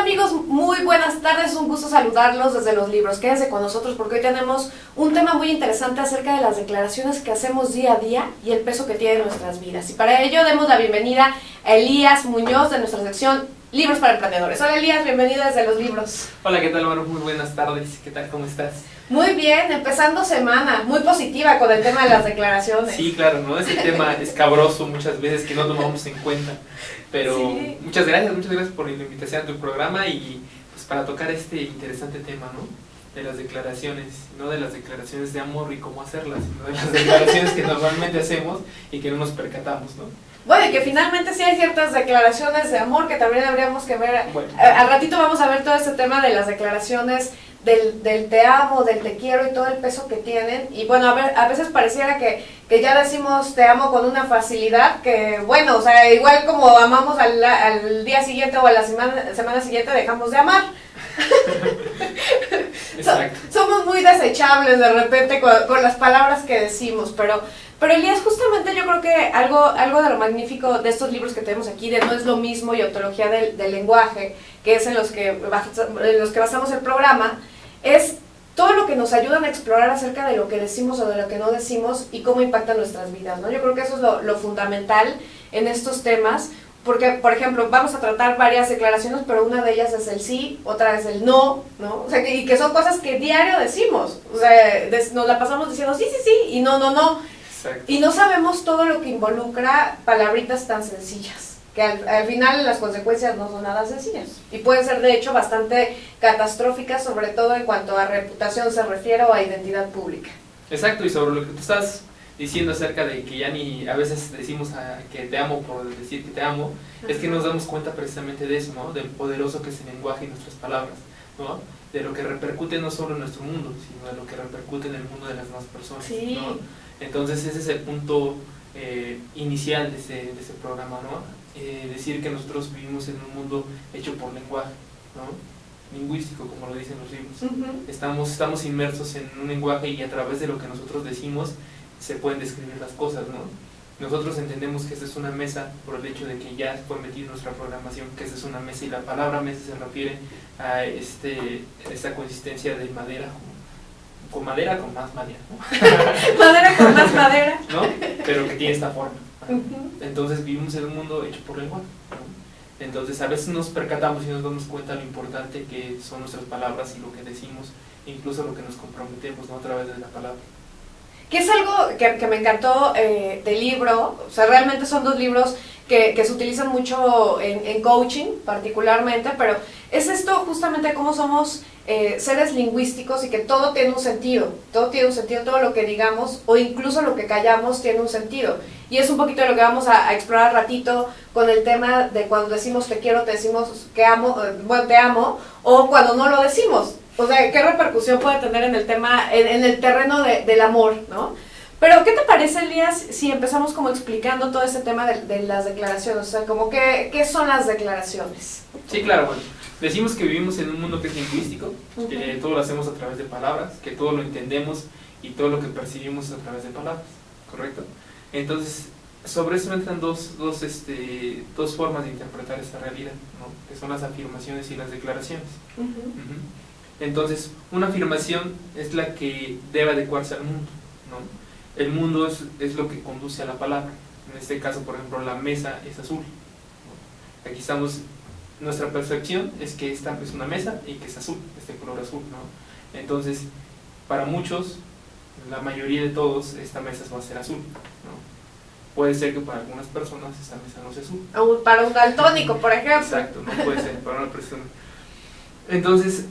amigos? Muy buenas tardes, un gusto saludarlos desde los libros. Quédense con nosotros porque hoy tenemos un tema muy interesante acerca de las declaraciones que hacemos día a día y el peso que tienen en nuestras vidas. Y para ello demos la bienvenida a Elías Muñoz de nuestra sección Libros para Emprendedores. Hola Elías, bienvenido desde los libros. Hola, ¿qué tal, Manu? Muy buenas tardes. ¿Qué tal? ¿Cómo estás? Muy bien, empezando semana, muy positiva con el tema de las declaraciones. Sí, claro, ¿no? Es el tema escabroso muchas veces que no tomamos en cuenta. Pero sí. Muchas gracias por la invitación a tu programa y pues para tocar este interesante tema, ¿no? De las declaraciones, no de las declaraciones de amor y cómo hacerlas, sino de las declaraciones que normalmente hacemos y que no nos percatamos, ¿no? Bueno, y que finalmente sí hay ciertas declaraciones de amor que también habríamos que ver. Bueno. Al ratito vamos a ver todo este tema de las declaraciones del te amo, del te quiero y todo el peso que tienen. Y bueno, a veces pareciera que ya decimos te amo con una facilidad que, bueno, o sea, igual como amamos al día siguiente o a la semana siguiente dejamos de amar. Somos muy desechables de repente con las palabras que decimos, pero Elías, justamente yo creo que algo de lo magnífico de estos libros que tenemos aquí, de No es lo mismo y ontología del lenguaje, que es en los que basamos el programa, es todo lo que nos ayudan a explorar acerca de lo que decimos o de lo que no decimos y cómo impacta nuestras vidas, ¿no? Yo creo que eso es lo fundamental en estos temas, porque, por ejemplo, vamos a tratar varias declaraciones, pero una de ellas es el sí, otra es el no, ¿no? O sea, y que son cosas que diario decimos, o sea, nos la pasamos diciendo sí, sí, sí, y no, no, no. Exacto. Y no sabemos todo lo que involucra palabritas tan sencillas, que al final las consecuencias no son nada sencillas y pueden ser de hecho bastante catastróficas, sobre todo en cuanto a reputación se refiere o a identidad pública. Exacto, y sobre lo que tú estás diciendo acerca de que ya ni a veces decimos que te amo por decir que te amo, es que nos damos cuenta precisamente de eso, ¿no? Del poderoso que es el lenguaje y nuestras palabras, ¿no? De lo que repercute no solo en nuestro mundo, sino de lo que repercute en el mundo de las demás personas, sí. ¿no? Entonces ese es el punto inicial de ese programa, ¿no? Decir que nosotros vivimos en un mundo hecho por lenguaje, ¿no? Lingüístico, como lo dicen los libros. Estamos inmersos en un lenguaje y a través de lo que nosotros decimos se pueden describir las cosas, ¿no? Nosotros entendemos que esta es una mesa por el hecho de que ya fue metido en nuestra programación que esta es una mesa, y la palabra mesa se refiere a esta consistencia de madera, con madera con más madera, ¿no? Madera con más madera, ¿no? Pero que tiene esta forma. Entonces vivimos en un mundo hecho por lenguaje, ¿no? Entonces a veces nos percatamos y nos damos cuenta de lo importante que son nuestras palabras y lo que decimos, incluso lo que nos comprometemos, ¿no? A través de la palabra. Que es algo que me encantó del libro, o sea, realmente son dos libros que se utilizan mucho en coaching particularmente, pero es esto justamente cómo somos seres lingüísticos y que todo tiene un sentido, todo lo que digamos o incluso lo que callamos tiene un sentido. Y es un poquito de lo que vamos a explorar al ratito con el tema de cuando decimos te quiero, te decimos que amo, bueno, te amo, o cuando no lo decimos. O sea, ¿qué repercusión puede tener en el tema, en el terreno del amor, ¿no? Pero, ¿qué te parece, Elías, si empezamos como explicando todo ese tema de las declaraciones? O sea, como ¿qué son las declaraciones? Sí, claro, bueno. Decimos que vivimos en un mundo que es lingüístico, que todo lo hacemos a través de palabras, que todo lo entendemos y todo lo que percibimos a través de palabras, ¿correcto? Entonces, sobre eso entran dos formas de interpretar esta realidad, ¿no? Que son las afirmaciones y las declaraciones. Entonces, una afirmación es la que debe adecuarse al mundo, ¿no? El mundo es lo que conduce a la palabra. En este caso, por ejemplo, la mesa es azul, ¿no? Aquí estamos, nuestra percepción es que esta es una mesa y que es azul, este color azul, ¿no? Entonces, para muchos, la mayoría de todos, esta mesa va a ser azul, ¿no? Puede ser que para algunas personas esta mesa no sea azul. O para un daltónico, por ejemplo. Exacto, no puede ser para una persona. Entonces,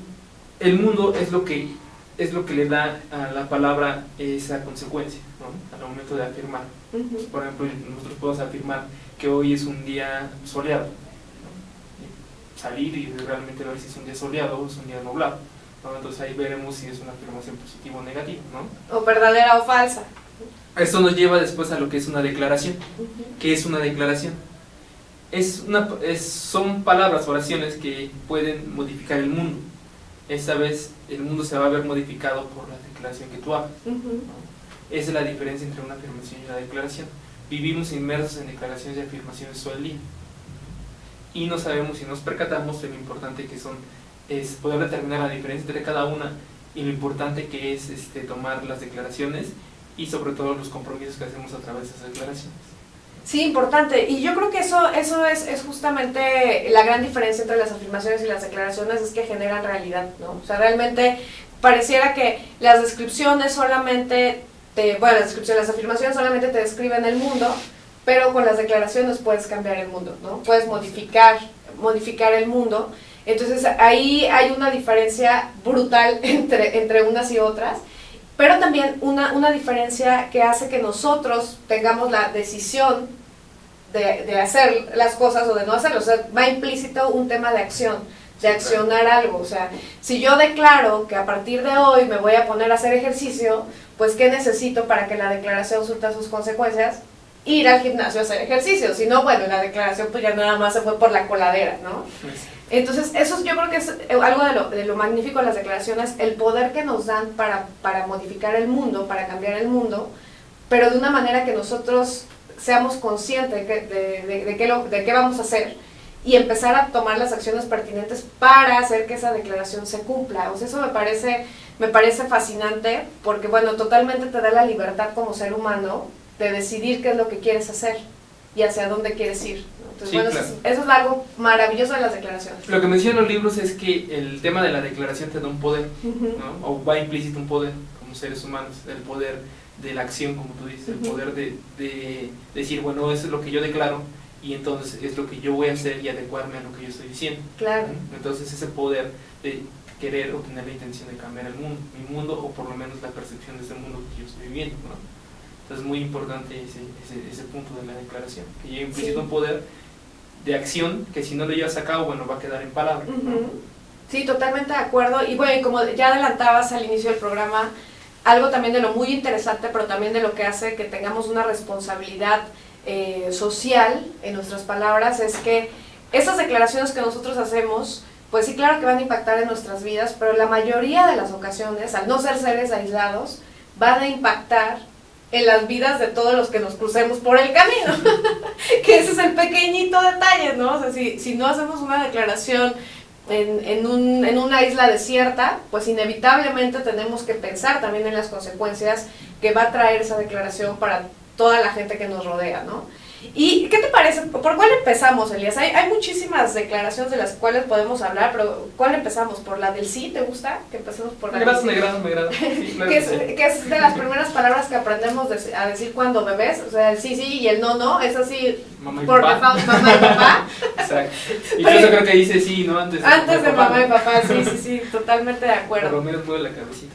el mundo es lo que le da a la palabra esa consecuencia, ¿no? Al momento de afirmar. Por ejemplo, nosotros podemos afirmar que hoy es un día soleado, ¿no? Salir y realmente ver si es un día soleado o es un día nublado, ¿no? Entonces ahí veremos si es una afirmación positiva o negativa, ¿no? O verdadera o falsa. Esto nos lleva después a lo que es una declaración. ¿Qué es una declaración? Son palabras, oraciones que pueden modificar el mundo. Esta vez el mundo se va a ver modificado por la declaración que tú hagas, ¿no? Esa es la diferencia entre una afirmación y una declaración. Vivimos inmersos en declaraciones y afirmaciones todo el día. y no sabemos y nos percatamos de lo importante que es poder determinar la diferencia entre cada una y lo importante que es tomar las declaraciones y sobre todo los compromisos que hacemos a través de esas declaraciones. Sí, importante. Y yo creo que eso es justamente la gran diferencia entre las afirmaciones y las declaraciones, es que generan realidad, ¿no? O sea, realmente pareciera que las descripciones solamente las afirmaciones solamente te describen el mundo, pero con las declaraciones puedes cambiar el mundo, ¿no? Puedes modificar el mundo. Entonces ahí hay una diferencia brutal entre unas y otras, pero también una diferencia que hace que nosotros tengamos la decisión de hacer las cosas o de no hacerlo. O sea, va implícito un tema de acción, de accionar algo. O sea, si yo declaro que a partir de hoy me voy a poner a hacer ejercicio, pues ¿qué necesito para que la declaración surta sus consecuencias? Ir al gimnasio a hacer ejercicio. Si no, bueno, la declaración pues ya nada más se fue por la coladera, ¿no? Entonces, eso yo creo que es algo de lo magnífico de las declaraciones, el poder que nos dan para modificar el mundo, para cambiar el mundo, pero de una manera que nosotros seamos conscientes de qué vamos a hacer y empezar a tomar las acciones pertinentes para hacer que esa declaración se cumpla. O sea, eso me parece fascinante porque, bueno, totalmente te da la libertad como ser humano de decidir qué es lo que quieres hacer y hacia dónde quieres ir, ¿no? Entonces, sí, bueno, claro. Eso es algo maravilloso de las declaraciones. Lo que mencionan los libros es que el tema de la declaración te da un poder, ¿no? O va implícito un poder como seres humanos, el poder de la acción, como tú dices, el poder de decir, bueno, eso es lo que yo declaro y entonces es lo que yo voy a hacer y adecuarme a lo que yo estoy diciendo. Claro. Entonces ese poder de querer o tener la intención de cambiar el mundo, mi mundo, o por lo menos la percepción de ese mundo que yo estoy viviendo, ¿no? Entonces es muy importante ese punto de la declaración, que lleva implícito un poder de acción que si no lo llevas a cabo, bueno, va a quedar en palabra, ¿no? Sí, totalmente de acuerdo. Y bueno, y como ya adelantabas al inicio del programa, algo también de lo muy interesante, pero también de lo que hace que tengamos una responsabilidad social en nuestras palabras, es que esas declaraciones que nosotros hacemos, pues sí, claro que van a impactar en nuestras vidas, pero la mayoría de las ocasiones, al no ser seres aislados, van a impactar en las vidas de todos los que nos crucemos por el camino. Que ese es el pequeñito detalle, ¿no? O sea, si no hacemos una declaración en una isla desierta, pues inevitablemente tenemos que pensar también en las consecuencias que va a traer esa declaración para toda la gente que nos rodea, ¿no? ¿Y qué te parece? ¿Por cuál empezamos, Elías? Hay muchísimas declaraciones de las cuales podemos hablar, pero ¿cuál empezamos? ¿Por la del sí? ¿Te gusta? Que empecemos por la del sí. Me agrada. Sí, claro que es de las primeras palabras que aprendemos a decir cuando bebés, o sea, el sí, sí y el no, no, es así, mamá y por papá. default, mamá y papá. Exacto. Y por eso creo que dice sí, ¿no? Antes de mamá y papá, sí, totalmente de acuerdo. Por lo menos mueve la cabecita.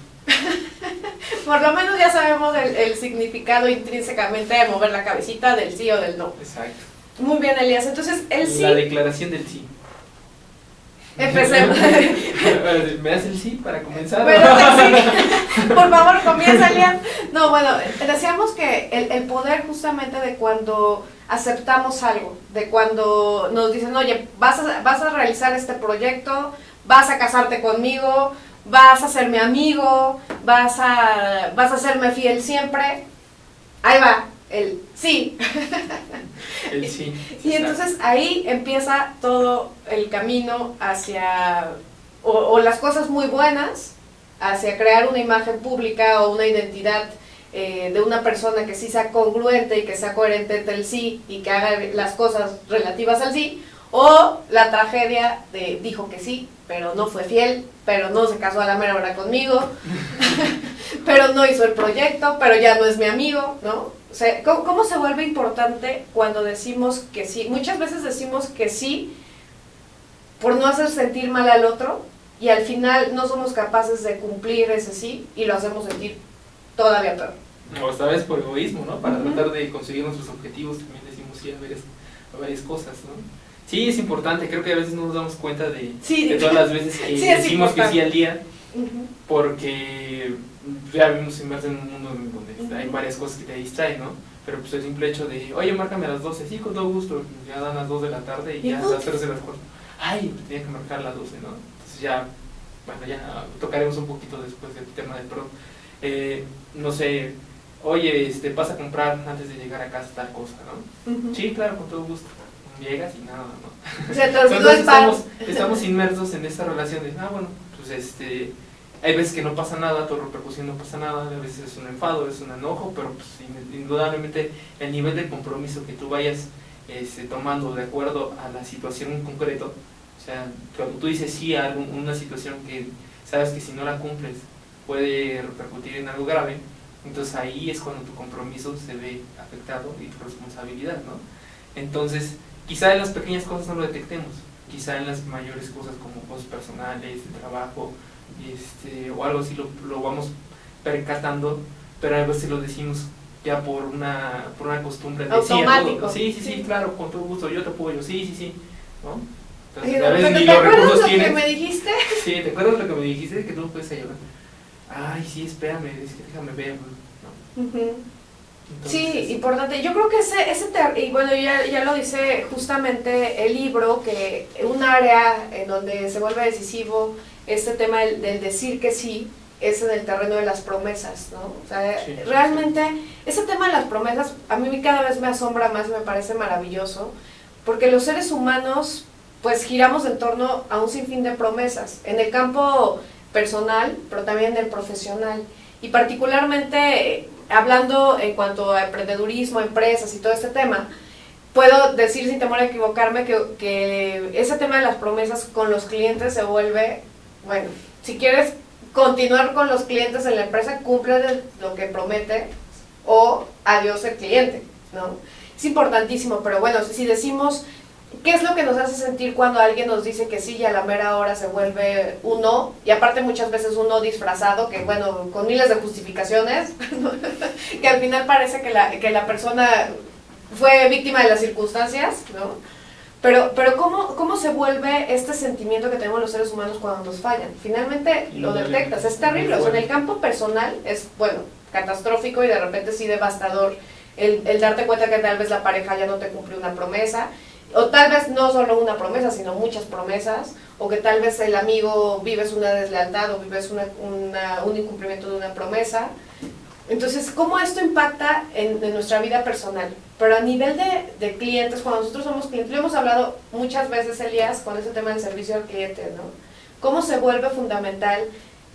Por lo menos ya sabemos el significado intrínsecamente de mover la cabecita del sí o del no. Exacto. Muy bien, Elías. Entonces, el sí... La declaración del sí. Empecemos. ¿Me das el sí para comenzar? Bueno, sí. Por favor, comienza, Elías. No, bueno, decíamos que el poder justamente de cuando aceptamos algo, de cuando nos dicen, oye, vas a realizar este proyecto, vas a casarte conmigo, vas a ser mi amigo, vas a serme fiel siempre. Ahí va, el sí. El sí. Y entonces ahí empieza todo el camino hacia, o las cosas muy buenas, hacia crear una imagen pública o una identidad de una persona que sí sea congruente y que sea coherente entre el sí y que haga las cosas relativas al sí, o la tragedia de dijo que sí, pero no fue fiel, pero no se casó a la mera hora conmigo, pero no hizo el proyecto, pero ya no es mi amigo, ¿no? O sea, ¿cómo se vuelve importante cuando decimos que sí? Muchas veces decimos que sí por no hacer sentir mal al otro y al final no somos capaces de cumplir ese sí y lo hacemos sentir todavía peor. O esta vez por egoísmo, ¿no? Para tratar de conseguir nuestros objetivos también decimos sí a varias cosas, ¿no? Sí, es importante, creo que a veces no nos damos cuenta de todas las veces que decimos que sí al día, porque ya vivimos inmersos en un mundo donde hay varias cosas que te distraen, ¿no? Pero pues el simple hecho de, oye, márcame a las 12, sí, con todo gusto, ya dan las 2 de la tarde y ya a las 3 de las 4, ay, tenía que marcar a las 12, ¿no? Entonces ya, bueno, ya tocaremos un poquito después del tema del pro. No sé, oye, vas a comprar antes de llegar a casa tal cosa, ¿no? Sí, claro, con todo gusto. llegas y nada, ¿no? Se te olvidó el pan. Estamos inmersos en esta relación de, bueno, pues hay veces que no pasa nada, tu repercusión no pasa nada, a veces es un enfado, es un enojo, pero pues indudablemente el nivel de compromiso que tú vayas tomando de acuerdo a la situación en concreto, o sea, cuando tú dices sí a una situación que sabes que si no la cumples puede repercutir en algo grave, entonces ahí es cuando tu compromiso se ve afectado y tu responsabilidad, ¿no? Entonces, quizá en las pequeñas cosas no lo detectemos, quizá en las mayores cosas como cosas personales, de trabajo, o algo así lo vamos percatando, pero a veces lo decimos ya por una costumbre de automático. Sí, claro, con todo gusto, yo te apoyo, sí, ¿no? Entonces, a veces ni los recursos tienes. ¿Te acuerdas lo que me dijiste? Sí, ¿te acuerdas lo que me dijiste? Que tú puedes ayudar. Ay, sí, espérame, déjame ver, ¿no? Entonces, sí, importante. Yo creo que y bueno, ya lo dice justamente el libro, que un área en donde se vuelve decisivo este tema del decir que sí, es en el terreno de las promesas, ¿no? O sea, sí, realmente ese tema de las promesas a mí cada vez me asombra más, me parece maravilloso, porque los seres humanos pues giramos en torno a un sinfín de promesas, en el campo personal, pero también en el profesional, y particularmente hablando en cuanto a emprendedurismo, empresas y todo este tema, puedo decir sin temor a equivocarme que ese tema de las promesas con los clientes se vuelve, bueno, si quieres continuar con los clientes en la empresa, cumple lo que promete o adiós el cliente, ¿no? Es importantísimo, pero bueno, si decimos, ¿qué es lo que nos hace sentir cuando alguien nos dice que sí y a la mera hora se vuelve un no? Y aparte muchas veces un no disfrazado, que bueno, con miles de justificaciones, que al final parece que la persona fue víctima de las circunstancias, ¿no? Pero ¿cómo se vuelve este sentimiento que tenemos los seres humanos cuando nos fallan? Finalmente lo detectas, es terrible. O sea, en el campo personal es, bueno, catastrófico y de repente sí devastador el darte cuenta que tal vez la pareja ya no te cumplió una promesa, o tal vez no solo una promesa, sino muchas promesas, o que tal vez el amigo vives una deslealtad o vives un incumplimiento de una promesa. Entonces, ¿cómo esto impacta en nuestra vida personal? Pero a nivel de clientes, cuando nosotros somos clientes, lo hemos hablado muchas veces, Elías, con ese tema del servicio al cliente, ¿no? ¿Cómo se vuelve fundamental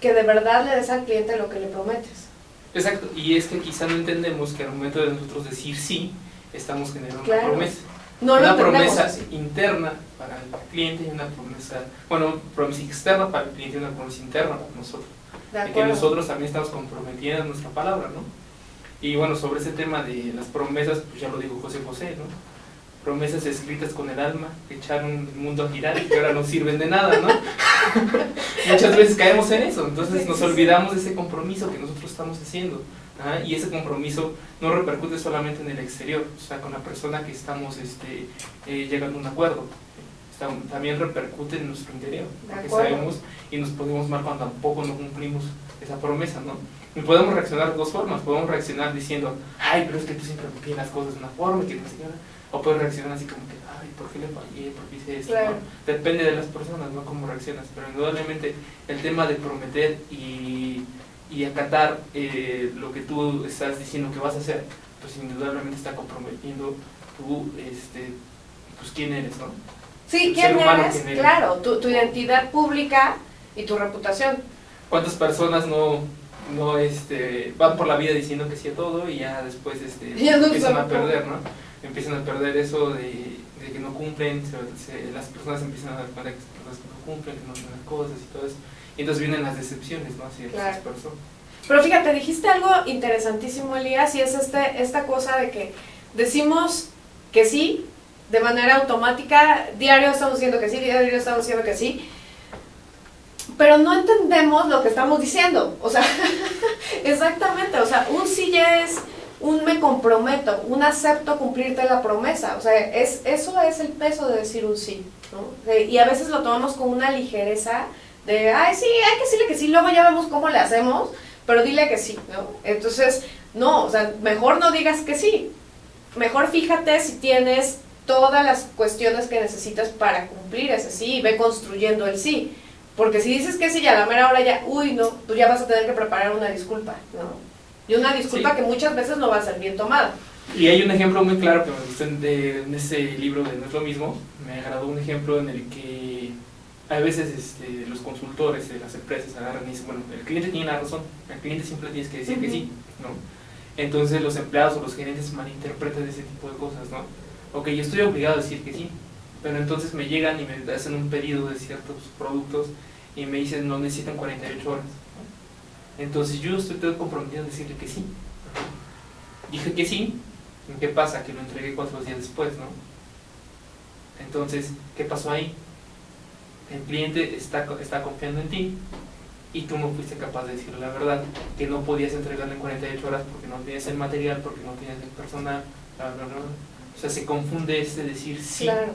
que de verdad le des al cliente lo que le prometes? Exacto, y es que quizá no entendemos que al momento de nosotros decir sí, estamos generando una promesa. Una promesa interna para el cliente y una promesa externa para el cliente y una promesa interna para nosotros. De que nosotros también estamos comprometiendo nuestra palabra, ¿no? Y bueno, sobre ese tema de las promesas, pues ya lo dijo José, ¿no? Promesas escritas con el alma, que echaron el mundo a girar y que ahora no sirven de nada, ¿no? Muchas veces caemos en eso, entonces nos olvidamos de ese compromiso que nosotros estamos haciendo. Y ese compromiso no repercute solamente en el exterior, o sea, con la persona que estamos llegando a un acuerdo. También repercute en nuestro interior, porque sabemos y nos ponemos mal cuando tampoco no cumplimos esa promesa, ¿no? Y podemos reaccionar de dos formas. Podemos reaccionar diciendo, ay, pero es que tú siempre me pides las cosas de una forma que no sé qué. O puedes reaccionar así como que, ay, ¿por qué le fallé? ¿Por qué hice esto? Claro. ¿No? Depende de las personas, ¿no? Cómo reaccionas. Pero indudablemente el tema de prometer y acatar lo que tú estás diciendo que vas a hacer, pues indudablemente está comprometiendo tú, pues quién eres, ¿no? Sí, ¿quién eres? Claro, tu identidad pública y tu reputación. ¿Cuántas personas no van por la vida diciendo que sí a todo y ya después empiezan a perder, ¿no? Empiezan a perder eso de que no cumplen, las personas empiezan a dar cuenta que las personas no cumplen, que no hacen las cosas y todo eso. Y entonces vienen las decepciones, ¿no? Hacia esas personas. Pero fíjate, dijiste algo interesantísimo, Elías, y es esta cosa de que decimos que sí, de manera automática, diario estamos diciendo que sí, diario estamos diciendo que sí, pero no entendemos lo que estamos diciendo, o sea, exactamente, o sea, un sí ya es un me comprometo, un acepto cumplirte la promesa, o sea, eso es el peso de decir un sí, ¿no? Y a veces lo tomamos con una ligereza de, ay, sí, hay que decirle que sí, luego ya vemos cómo le hacemos, pero dile que sí, ¿no? Entonces, no, o sea, mejor no digas que sí, mejor fíjate si tienes todas las cuestiones que necesitas para cumplir ese sí y ve construyendo el sí. Porque si dices que sí y a la mera hora ya, uy, no, tú ya vas a tener que preparar una disculpa, ¿no? Y una disculpa que muchas veces no va a ser bien tomada. Y hay un ejemplo muy claro que me gustó en ese libro de No es lo mismo. Me agradó un ejemplo en el que a veces los consultores de las empresas agarran y dicen, bueno, el cliente tiene la razón, el cliente siempre tienes que decir que sí, ¿no? Entonces los empleados o los gerentes malinterpretan ese tipo de cosas, ¿no? Ok, yo estoy obligado a decir que sí, pero entonces me llegan y me hacen un pedido de ciertos productos y me dicen no necesitan 48 horas, ¿no? Entonces yo estoy todo comprometido en decirle que sí, ¿no? Dije que sí, ¿qué pasa? Que lo entregué 4 días después, ¿no? Entonces, ¿qué pasó ahí? El cliente está confiando en ti y tú no fuiste capaz de decirle la verdad, que no podías entregarle en 48 horas porque no tienes el material, porque no tienes el personal, bla, bla, bla. O sea, se confunde decir sí, claro,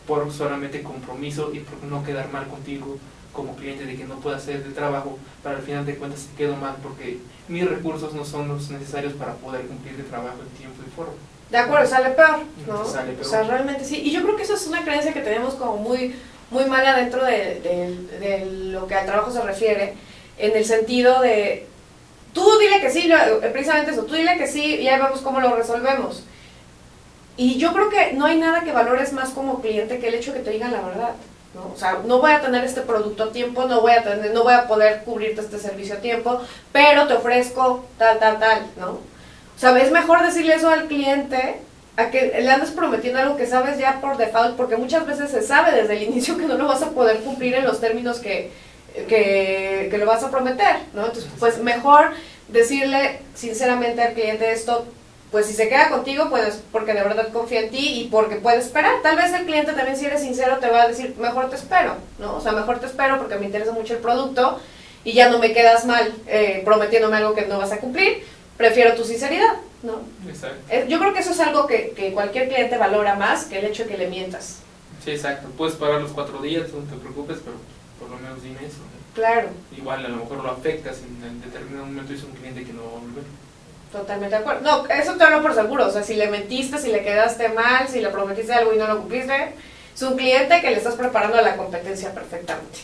por solamente compromiso y por no quedar mal contigo como cliente de que no puedo hacer el trabajo, pero al final de cuentas se quedo mal porque mis recursos no son los necesarios para poder cumplir el trabajo en tiempo y forma. De acuerdo, sale peor, ¿no? Sale peor. O sea, realmente sí. Y yo creo que eso es una creencia que tenemos como muy mala dentro de lo que al trabajo se refiere, en el sentido de, tú dile que sí, precisamente eso, tú dile que sí y ya vemos cómo lo resolvemos. Y yo creo que no hay nada que valores más como cliente que el hecho de que te digan la verdad, ¿no? O sea, no voy a tener este producto a tiempo, no voy a poder cubrirte este servicio a tiempo, pero te ofrezco tal, ¿no? O sea, es mejor decirle eso al cliente a que le andes prometiendo algo que sabes ya por default, porque muchas veces se sabe desde el inicio que no lo vas a poder cumplir en los términos que lo vas a prometer, ¿no? Entonces, pues mejor decirle sinceramente al cliente esto, pues si se queda contigo, pues porque de verdad confía en ti y porque puede esperar. Tal vez el cliente también, si eres sincero, te va a decir, mejor te espero, ¿no? O sea, mejor te espero porque me interesa mucho el producto y ya no me quedas mal prometiéndome algo que no vas a cumplir. Prefiero tu sinceridad, ¿no? Exacto. Yo creo que eso es algo que cualquier cliente valora más que el hecho de que le mientas. Sí, exacto. Puedes parar los 4 días, no te preocupes, pero por lo menos dime eso, ¿no? Claro. Igual a lo mejor lo afectas en determinado momento y es un cliente que no va a volver. Totalmente de acuerdo. No, eso te hablo por seguro. O sea, si le mentiste, si le quedaste mal, si le prometiste algo y no lo cumpliste, es un cliente que le estás preparando a la competencia perfectamente.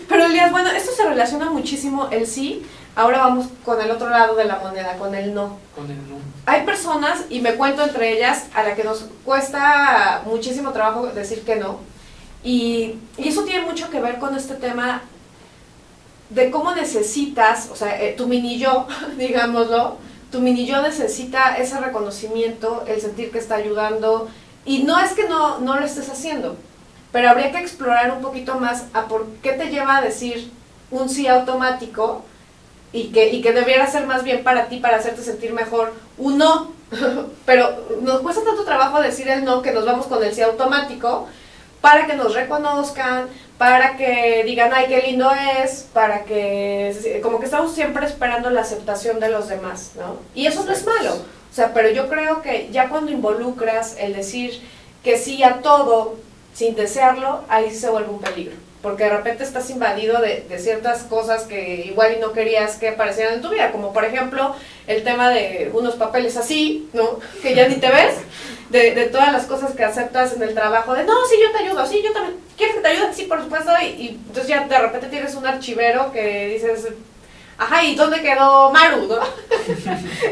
Pero Elías, bueno, esto se relaciona muchísimo el sí. Ahora vamos con el otro lado de la moneda, con el no. Con el no. Hay personas, y me cuento entre ellas, a la que nos cuesta muchísimo trabajo decir que no. Y eso tiene mucho que ver con este tema de cómo necesitas, o sea, tu mini yo, digámoslo, tu mini yo necesita ese reconocimiento, el sentir que está ayudando. Y no es que no lo estés haciendo, pero habría que explorar un poquito más a por qué te lleva a decir un sí automático y que debiera ser más bien para ti, para hacerte sentir mejor, un no. Pero nos cuesta tanto trabajo decir el no que nos vamos con el sí automático para que nos reconozcan, para que digan, ay, qué lindo es, para que, como que estamos siempre esperando la aceptación de los demás, ¿no? Y eso no es malo. O sea, pero yo creo que ya cuando involucras el decir que sí a todo sin desearlo, ahí se vuelve un peligro. Porque de repente estás invadido de ciertas cosas que igual y no querías que aparecieran en tu vida. Como por ejemplo, el tema de unos papeles así, ¿no? Que ya ni te ves. De todas las cosas que aceptas en el trabajo. De, no, sí, yo te ayudo, sí, yo también. ¿Quieres que te ayude? Sí, por supuesto. Y entonces ya de repente tienes un archivero que dices... Ajá, ¿y dónde quedó Maru? ¿No?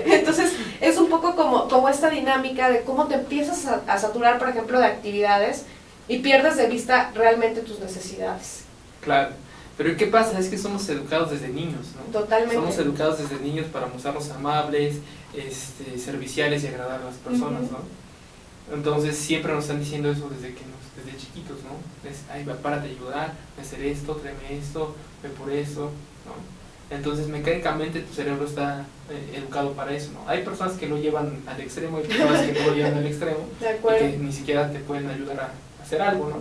Entonces, es un poco como esta dinámica de cómo te empiezas a saturar, por ejemplo, de actividades y pierdes de vista realmente tus necesidades. Claro, pero ¿qué pasa? Es que somos educados desde niños, ¿no? Totalmente. Somos educados desde niños para mostrarnos amables, serviciales y agradar a las personas, ¿no? Entonces, siempre nos están diciendo eso desde chiquitos, ¿no? Es, ay, párate a ayudar, hacer esto, tráeme esto, ve por eso, ¿no? Entonces, mecánicamente tu cerebro está educado para eso, ¿no? Hay personas que lo llevan al extremo, hay personas que no lo llevan al extremo y que ni siquiera te pueden ayudar a hacer algo, ¿no?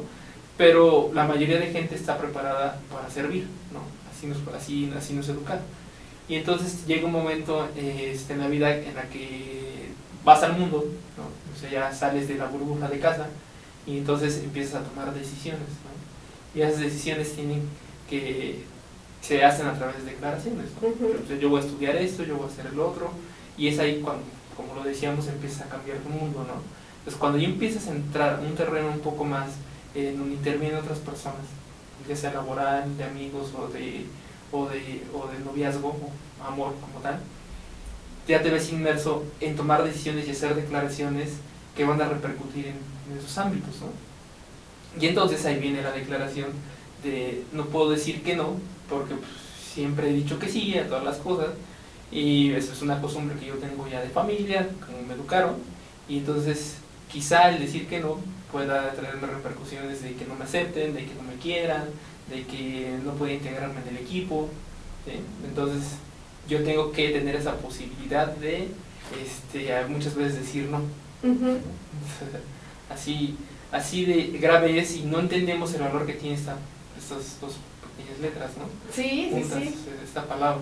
Pero la mayoría de gente está preparada para servir, ¿no? Así nos educan. Y entonces llega un momento en la vida en la que vas al mundo, ¿no? O sea, ya sales de la burbuja de casa y entonces empiezas a tomar decisiones, ¿no? Y esas decisiones se hacen a través de declaraciones, ¿no? Entonces, yo voy a estudiar esto, yo voy a hacer el otro, y es ahí cuando, como lo decíamos, empieza a cambiar tu mundo, ¿no? Entonces, cuando ya empiezas a entrar en un terreno un poco más en donde intervienen otras personas, ya sea laboral, de amigos o de noviazgo, o amor como tal, ya te ves inmerso en tomar decisiones y hacer declaraciones que van a repercutir en esos ámbitos, ¿no? Y entonces ahí viene la declaración de no puedo decir que no, porque pues, siempre he dicho que sí a todas las cosas, y eso es una costumbre que yo tengo ya de familia, como me educaron, y entonces quizá el decir que no pueda traerme repercusiones de que no me acepten, de que no me quieran, de que no pueda integrarme en el equipo, ¿sí? Entonces yo tengo que tener esa posibilidad de muchas veces decir no. Así de grave es, y no entendemos el valor que tiene estas dos pequeñas letras, ¿no? Sí, juntas, sí. Esta palabra.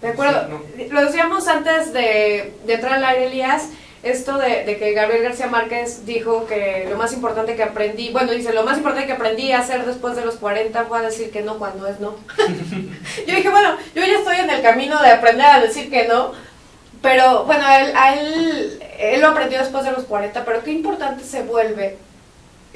De acuerdo. Sí, no. Lo decíamos antes de entrar al aire, Elías, esto de que Gabriel García Márquez dijo que lo más importante que aprendí, bueno, dice, lo más importante que aprendí a hacer después de los 40 fue a decir que no cuando es no. Yo dije, bueno, yo ya estoy en el camino de aprender a decir que no, pero bueno, él lo aprendió después de los 40, pero qué importante se vuelve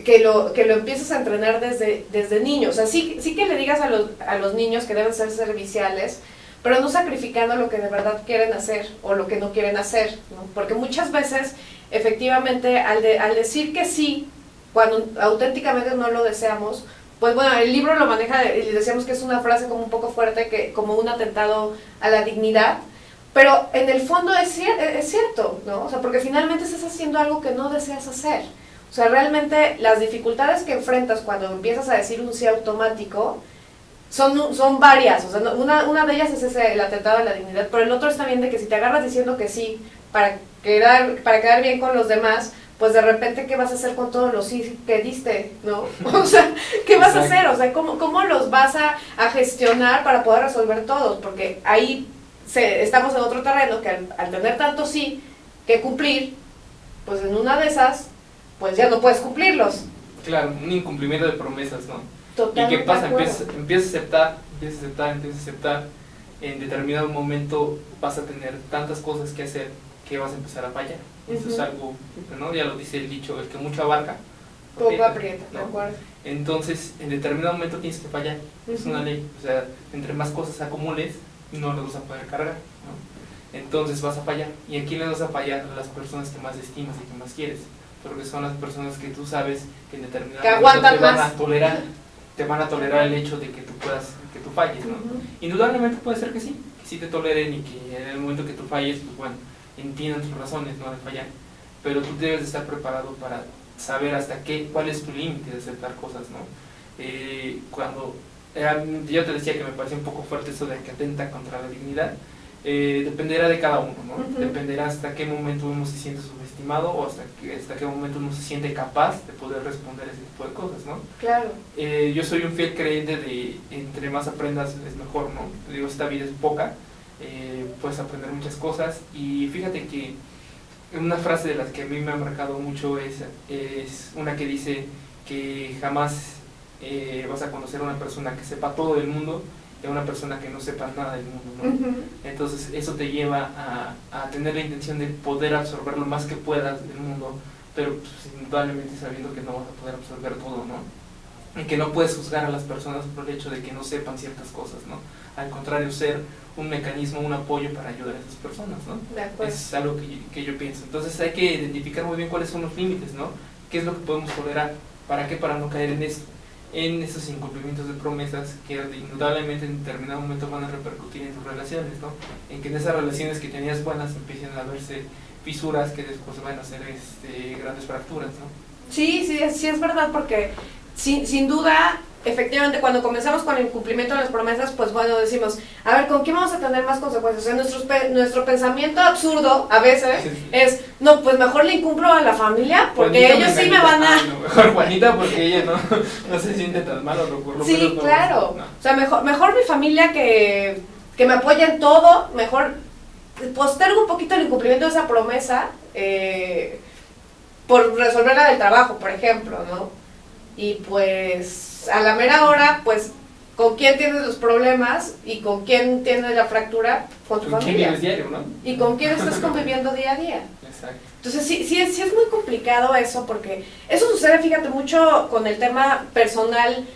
que lo empieces a entrenar desde niño. O sea, sí que le digas a los niños que deben ser serviciales, pero no sacrificando lo que de verdad quieren hacer o lo que no quieren hacer, ¿no? Porque muchas veces, efectivamente, al decir que sí, cuando auténticamente no lo deseamos, pues bueno, el libro lo maneja y decíamos que es una frase como un poco fuerte, que como un atentado a la dignidad, pero en el fondo es cierto, ¿no? O sea, porque finalmente estás haciendo algo que no deseas hacer. O sea, realmente las dificultades que enfrentas cuando empiezas a decir un sí automático son varias. O sea, una de ellas es el atentado a la dignidad, pero el otro es también de que si te agarras diciendo que sí para quedar bien con los demás, pues de repente, ¿qué vas a hacer con todos los sí que diste, no? O sea, ¿qué vas a hacer? O sea, ¿cómo los vas a gestionar para poder resolver todos? Porque ahí estamos en otro terreno que al tener tanto sí que cumplir, pues en una de esas, pues ya no puedes cumplirlos. Claro, un incumplimiento de promesas, ¿no? Totalmente. ¿Y qué pasa? Empiezas a aceptar, en determinado momento vas a tener tantas cosas que hacer que vas a empezar a fallar. Eso es algo, ¿no? Ya lo dice el dicho, el que mucho abarca, poco aprieta, ¿no? ¿de acuerdo? Entonces, en determinado momento tienes que fallar, es una ley. O sea, entre más cosas acumules, no las vas a poder cargar, ¿no? Entonces vas a fallar. ¿Y a quién le vas a fallar? A las personas que más estimas y que más quieres, porque son las personas que tú sabes que en determinado momento te van a tolerar el hecho de que tú falles, ¿no? Indudablemente puede ser que sí te toleren, y que en el momento que tú falles, pues bueno, entiendan tus razones, ¿no?, de fallar, pero tú debes de estar preparado para saber cuál es tu límite de aceptar cosas, ¿no? Yo te decía que me parecía un poco fuerte eso de que atenta contra la dignidad. Dependerá de cada uno, ¿no? Dependerá hasta qué momento uno se siente subestimado, o hasta qué momento uno se siente capaz de poder responder a ese tipo de cosas, ¿no? Claro. Yo soy un fiel creyente de entre más aprendas es mejor, ¿no? Digo, esta vida es poca, puedes aprender muchas cosas, y fíjate que una frase de las que a mí me ha marcado mucho es una que dice que jamás vas a conocer a una persona que sepa todo del mundo y a una persona que no sepa nada del mundo, ¿no? Entonces eso te lleva a tener la intención de poder absorber lo más que puedas del mundo, pero pues, indudablemente sabiendo que no vas a poder absorber todo, ¿no? Y que no puedes juzgar a las personas por el hecho de que no sepan ciertas cosas, ¿no? Al contrario, ser un mecanismo, un apoyo para ayudar a esas personas, ¿no? Es algo que yo pienso. Entonces hay que identificar muy bien cuáles son los límites, ¿no? ¿Qué es lo que podemos tolerar? ¿Para qué? Para no caer en esos incumplimientos de promesas que indudablemente en determinado momento van a repercutir en tus relaciones, ¿no? En que en esas relaciones que tenías buenas empiecen a verse fisuras que después van a ser grandes fracturas, ¿no? Sí, es verdad, porque sin duda, efectivamente, cuando comenzamos con el cumplimiento de las promesas, pues bueno, decimos, a ver, ¿con quién vamos a tener más consecuencias? O sea, nuestro pensamiento absurdo a veces es, no, pues mejor le incumplo a la familia, porque Juanita, ellos sí me van a... No, mejor Juanita, porque ella no se siente tan mal, o por lo menos sí, claro. No. O sea, mejor mi familia que me apoya en todo, mejor postergo un poquito el incumplimiento de esa promesa por resolver la del trabajo, por ejemplo, ¿no? Y pues a la mera hora, pues con quién tienes los problemas y con quién tienes la fractura, con tu familia. Quién diario, ¿no? Y con quién estás conviviendo día a día. Exacto. Entonces sí es muy complicado eso, porque eso sucede, fíjate, mucho con el tema personal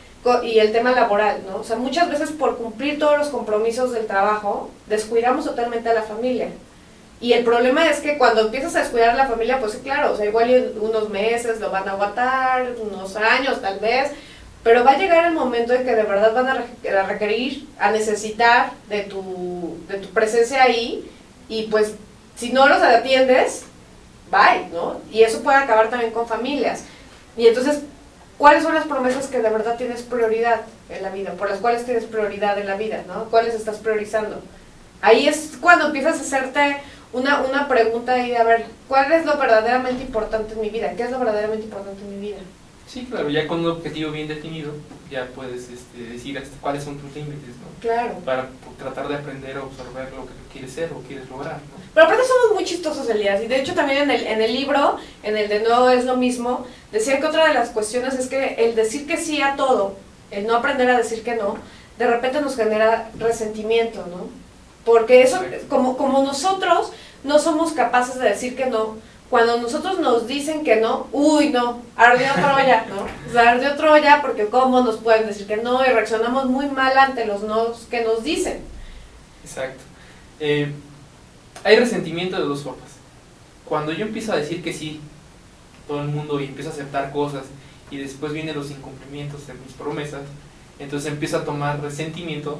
y el tema laboral, ¿no? O sea, muchas veces por cumplir todos los compromisos del trabajo, descuidamos totalmente a la familia. Y el problema es que cuando empiezas a descuidar a la familia, pues sí, claro, o sea, igual unos meses lo van a aguantar, unos años tal vez, pero va a llegar el momento en que de verdad van a requerir, a necesitar de tu presencia ahí, y pues si no los atiendes, bye, ¿no? Y eso puede acabar también con familias. Y entonces, ¿cuáles son las promesas que de verdad tienes prioridad en la vida? Por las cuales tienes prioridad en la vida, ¿no? ¿Cuáles estás priorizando? Ahí es cuando empiezas a hacerte una pregunta ahí de, a ver, ¿cuál es lo verdaderamente importante en mi vida? ¿Qué es lo verdaderamente importante en mi vida? Sí, claro, ya con un objetivo bien definido, ya puedes decir cuáles son tus límites, ¿no? Claro. Para tratar de aprender a absorber lo que quieres ser o quieres lograr, ¿no? Pero aparte somos muy chistosos, Elías, y de hecho también en el libro, en el de No es lo mismo, decía que otra de las cuestiones es que el decir que sí a todo, el no aprender a decir que no, de repente nos genera resentimiento, ¿no? Porque eso, como nosotros no somos capaces de decir que no, cuando nosotros nos dicen que no, uy, no, ardió Troya, ¿no? O sea, ardió Troya porque cómo nos pueden decir que no, y reaccionamos muy mal ante los no que nos dicen. Exacto. Hay resentimiento de dos formas. Cuando yo empiezo a decir que sí, todo el mundo, y empiezo a aceptar cosas, y después vienen los incumplimientos de mis promesas, entonces empiezo a tomar resentimiento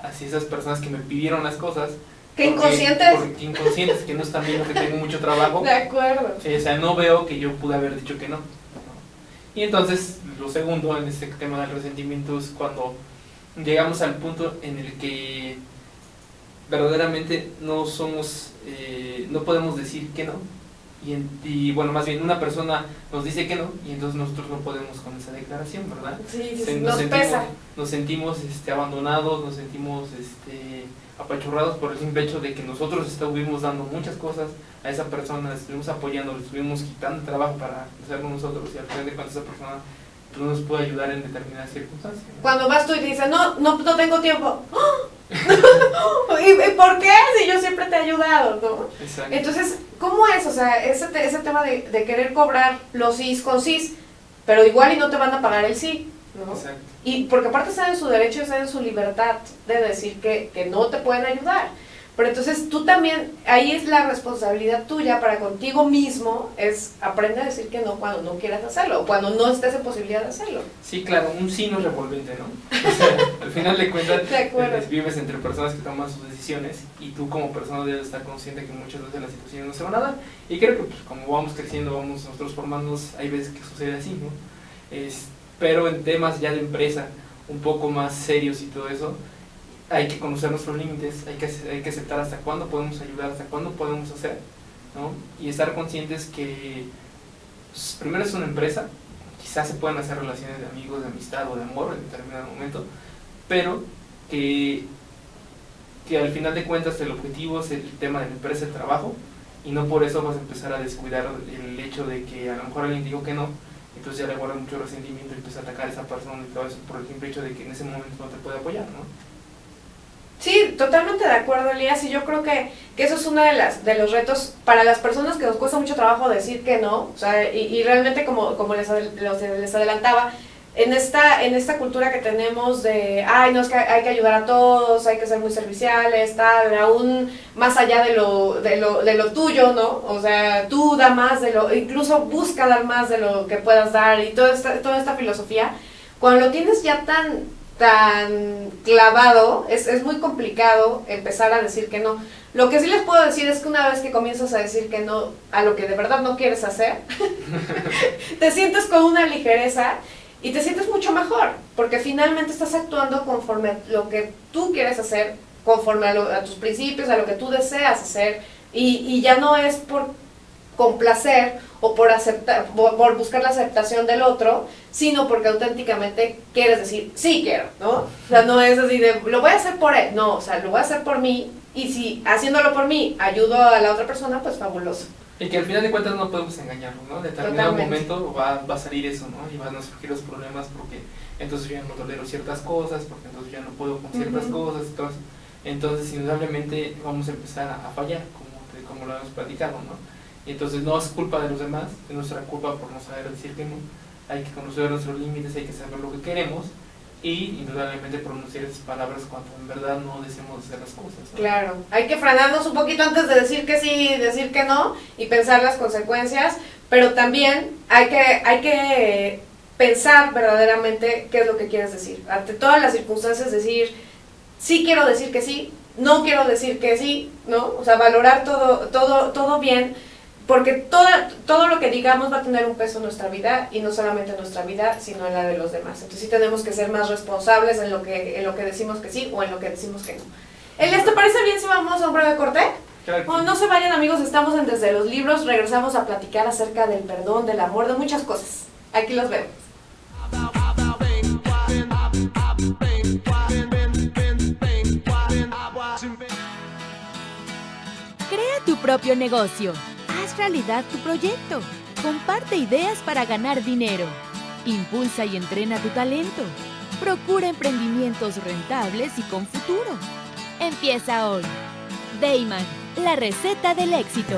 hacia esas personas que me pidieron las cosas. Que inconscientes. Porque inconscientes, que no están viendo que tengo mucho trabajo. De acuerdo. O sea, no veo que yo pude haber dicho que no. Y entonces, lo segundo en este tema del resentimiento es cuando llegamos al punto en el que verdaderamente no somos, no podemos decir que no. Y bueno, más bien una persona nos dice que no, y entonces nosotros no podemos con esa declaración, ¿verdad? Sí, nos pesa. Nos sentimos abandonados, nos sentimos apachurrados por el simple hecho de que nosotros estuvimos dando muchas cosas a esa persona, le estuvimos apoyando, le estuvimos quitando trabajo para hacerlo nosotros, y al final de cuentas esa persona no nos puede ayudar en determinadas circunstancias, ¿no? Cuando vas tú y dices, no tengo tiempo. ¿Y por qué? Si yo siempre te he ayudado, ¿no? Exacto. Entonces, ¿cómo es? O sea, ese tema de querer cobrar los sís con sís, pero igual y no te van a pagar el sí, ¿no? Exacto. Y porque aparte están en su derecho y están en su libertad de decir que no te pueden ayudar. Pero entonces tú también, ahí es la responsabilidad tuya para contigo mismo, es aprender a decir que no cuando no quieras hacerlo, o cuando no estés en posibilidad de hacerlo. Sí, claro, un sí no es revolvente, ¿no? O sea, al final de cuentas, vives entre personas que toman sus decisiones, y tú como persona debes estar consciente que muchas veces las situaciones no se van a dar. Y creo que pues, como vamos creciendo, vamos nosotros formándonos, hay veces que sucede así, ¿no? Pero en temas ya de empresa, un poco más serios y todo eso, hay que conocer nuestros límites, hay que aceptar hasta cuándo podemos ayudar, hasta cuándo podemos hacer, ¿no? Y estar conscientes que pues, primero es una empresa, quizás se puedan hacer relaciones de amigos, de amistad o de amor en determinado momento, pero que al final de cuentas el objetivo es el tema de la empresa, el trabajo, y no por eso vas a empezar a descuidar el hecho de que a lo mejor alguien dijo que no, entonces ya le guarda mucho resentimiento y empieza a atacar a esa persona y todo eso por el simple hecho de que en ese momento no te puede apoyar, ¿no? Sí, totalmente de acuerdo, Elías, y yo creo que eso es uno de los retos para las personas que nos cuesta mucho trabajo decir que no, o sea, y realmente como les adelantaba, en esta cultura que tenemos de, no, es que hay que ayudar a todos, hay que ser muy serviciales, tal, aún más allá de lo tuyo, ¿no? O sea, tú da más incluso busca dar más de lo que puedas dar, y toda esta filosofía, cuando lo tienes ya tan clavado, es muy complicado empezar a decir que no. Lo que sí les puedo decir es que una vez que comienzas a decir que no a lo que de verdad no quieres hacer, te sientes con una ligereza y te sientes mucho mejor, porque finalmente estás actuando conforme a lo que tú quieres hacer, conforme a tus principios, a lo que tú deseas hacer, y ya no es por complacer o por buscar la aceptación del otro, sino porque auténticamente quieres decir, sí quiero, ¿no? O sea, no es así de, lo voy a hacer por él, no, o sea, lo voy a hacer por mí, y si haciéndolo por mí ayudo a la otra persona, pues fabuloso. Y que al final de cuentas no podemos engañarlo, ¿no? En determinado momento va a salir eso, ¿no? Y van a surgir los problemas porque entonces yo ya no tolero ciertas cosas, porque entonces ya no puedo con ciertas cosas, entonces indudablemente vamos a empezar a fallar, como lo hemos platicado, ¿no? Y entonces no es culpa de los demás, es nuestra culpa por no saber decir que no. Hay que conocer nuestros límites, hay que saber lo que queremos, y indudablemente pronunciar esas palabras cuando en verdad no deseamos hacer las cosas, ¿no? Claro, hay que frenarnos un poquito antes de decir que sí y decir que no y pensar las consecuencias, pero también hay que pensar verdaderamente qué es lo que quieres decir. Ante todas las circunstancias decir, sí quiero decir que sí, no quiero decir que sí, ¿no? O sea, valorar todo bien, porque todo lo que digamos va a tener un peso en nuestra vida, y no solamente en nuestra vida, sino en la de los demás. Entonces sí tenemos que ser más responsables en lo que decimos que sí o en lo que decimos que no. Elias, ¿te parece bien si vamos a un breve corte? Claro. Bueno, no se vayan, amigos, estamos en Desde los Libros, regresamos a platicar acerca del perdón, del amor, de muchas cosas. Aquí los vemos. Crea tu propio negocio. Haz realidad tu proyecto. Comparte ideas para ganar dinero. Impulsa y entrena tu talento. Procura emprendimientos rentables y con futuro. Empieza hoy. Dayman, la receta del éxito.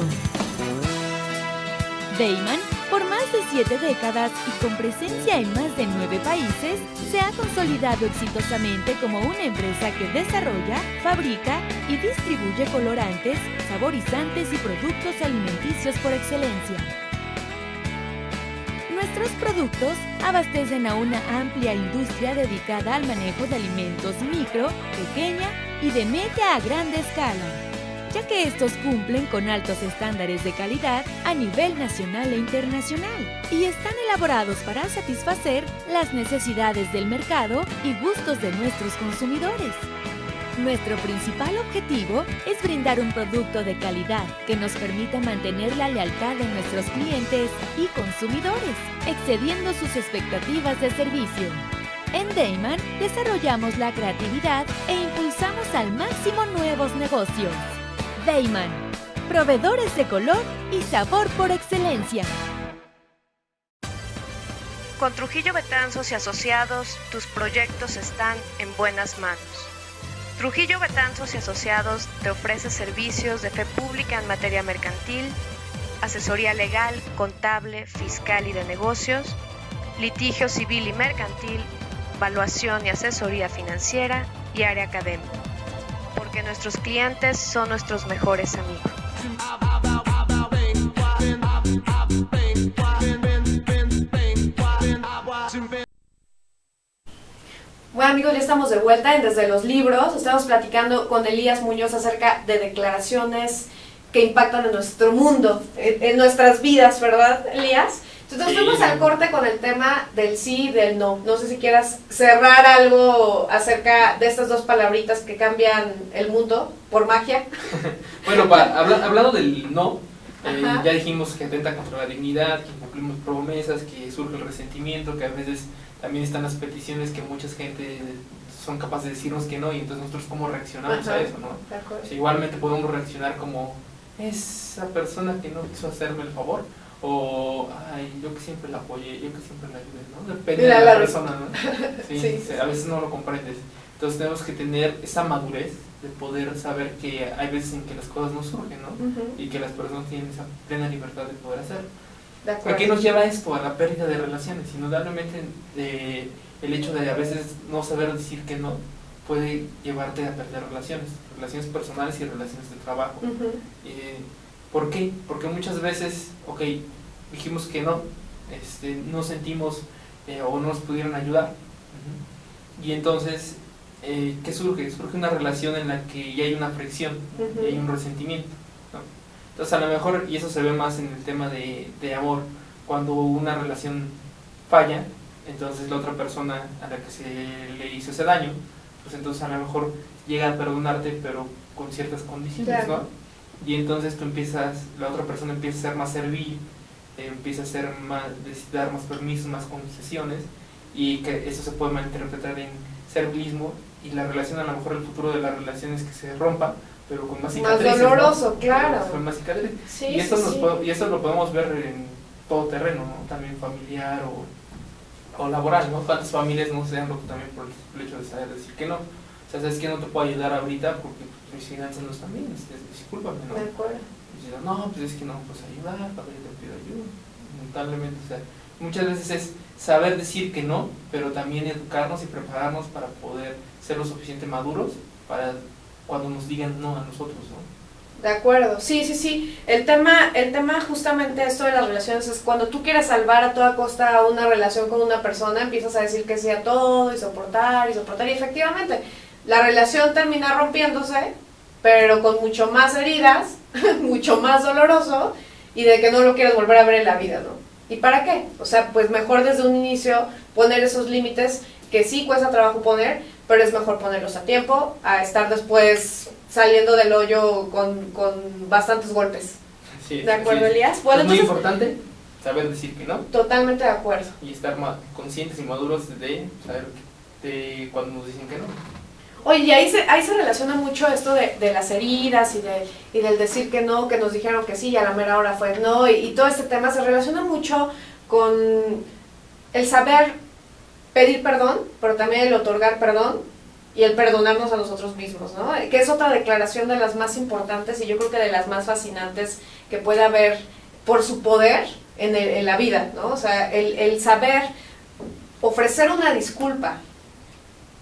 Dayman, por más de 7 décadas y con presencia en más de 9 países, se ha consolidado exitosamente como una empresa que desarrolla, fabrica y distribuye colorantes, saborizantes y productos alimenticios por excelencia. Nuestros productos abastecen a una amplia industria dedicada al manejo de alimentos micro, pequeña y de media a grande escala, ya que estos cumplen con altos estándares de calidad a nivel nacional e internacional y están elaborados para satisfacer las necesidades del mercado y gustos de nuestros consumidores. Nuestro principal objetivo es brindar un producto de calidad que nos permita mantener la lealtad de nuestros clientes y consumidores, excediendo sus expectativas de servicio. En Dayman desarrollamos la creatividad e impulsamos al máximo nuevos negocios. Dayman, proveedores de color y sabor por excelencia. Con Trujillo Betanzos y Asociados, tus proyectos están en buenas manos. Trujillo Betanzos y Asociados te ofrece servicios de fe pública en materia mercantil, asesoría legal, contable, fiscal y de negocios, litigio civil y mercantil, valuación y asesoría financiera y área académica. Porque nuestros clientes son nuestros mejores amigos. Bueno, amigos, ya estamos de vuelta en Desde los Libros. Estamos platicando con Elías Muñoz acerca de declaraciones que impactan en nuestro mundo, en nuestras vidas, ¿verdad, Elías? Entonces fuimos al corte con el tema del sí y del no. No sé si quieras cerrar algo acerca de estas dos palabritas que cambian el mundo por magia. Bueno, hablando del no, ya dijimos que atenta contra la dignidad, que incumplimos promesas, que surge el resentimiento, que a veces también están las peticiones que mucha gente son capaces de decirnos que no, y entonces nosotros cómo reaccionamos a eso, ¿no? O sea, igualmente podemos reaccionar como esa persona que no quiso hacerme el favor, o ay, yo que siempre la apoyé, yo que siempre la ayudé, ¿no? Depende de la persona, ¿no? Sí, a veces no lo comprendes. Entonces tenemos que tener esa madurez de poder saber que hay veces en que las cosas no surgen, ¿no? Y que las personas tienen esa plena libertad de poder hacerlo. ¿A qué nos lleva esto? A la pérdida de relaciones. Indudablemente el hecho de a veces no saber decir que no puede llevarte a perder relaciones personales y relaciones de trabajo. ¿Por qué? Porque muchas veces, dijimos que no, no sentimos o no nos pudieron ayudar. Y entonces, ¿qué surge? Surge una relación en la que ya hay una fricción, y hay un resentimiento, ¿no? Entonces a lo mejor, y eso se ve más en el tema de amor, cuando una relación falla, entonces la otra persona a la que se le hizo ese daño, pues entonces a lo mejor llega a perdonarte, pero con ciertas condiciones, claro, ¿no? Y entonces la otra persona empieza a ser más servil, empieza a ser dar más permisos, más concesiones, y que eso se puede malinterpretar en servilismo, y la relación, a lo mejor el futuro de la relación es que se rompa, pero con más cicatrices. Más doloroso, ¿no? Claro. Con más cicatrices. Sí, y esto lo podemos ver en todo terreno, ¿no? También familiar o laboral, ¿no? ¿Cuántas familias no se han roto también por el hecho de saber decir que no? O sea, sabes que no te puedo ayudar ahorita porque mis finanzas no están bien, discúlpame, ¿no? De acuerdo. Y yo, no, pues es que no, pues ayudar, para yo te pido ayuda. Lamentablemente, o sea, Muchas veces es saber decir que no, pero también educarnos y prepararnos para poder ser lo suficiente maduros para cuando nos digan no a nosotros, ¿no? De acuerdo, sí. El tema justamente esto de las relaciones es cuando tú quieres salvar a toda costa una relación con una persona, empiezas a decir que sí a todo y soportar, y efectivamente la relación termina rompiéndose, pero con mucho más heridas, mucho más doloroso, y de que no lo quieres volver a ver en la vida, ¿no? ¿Y para qué? O sea, pues mejor desde un inicio poner esos límites que sí cuesta trabajo poner, pero es mejor ponerlos a tiempo, a estar después saliendo del hoyo con bastantes golpes. Sí, ¿De acuerdo, sí. Elías? Bueno, es muy entonces, importante saber decir que no. Totalmente de acuerdo. Y estar conscientes y maduros de saber de cuando nos dicen que no. Oye, y ahí se relaciona mucho esto de las heridas y del decir que no, que nos dijeron que sí y a la mera hora fue no, y todo este tema se relaciona mucho con el saber pedir perdón, pero también el otorgar perdón y el perdonarnos a nosotros mismos, ¿no? Que es otra declaración de las más importantes y yo creo que de las más fascinantes que puede haber por su poder en la vida, ¿no? O sea, el saber ofrecer una disculpa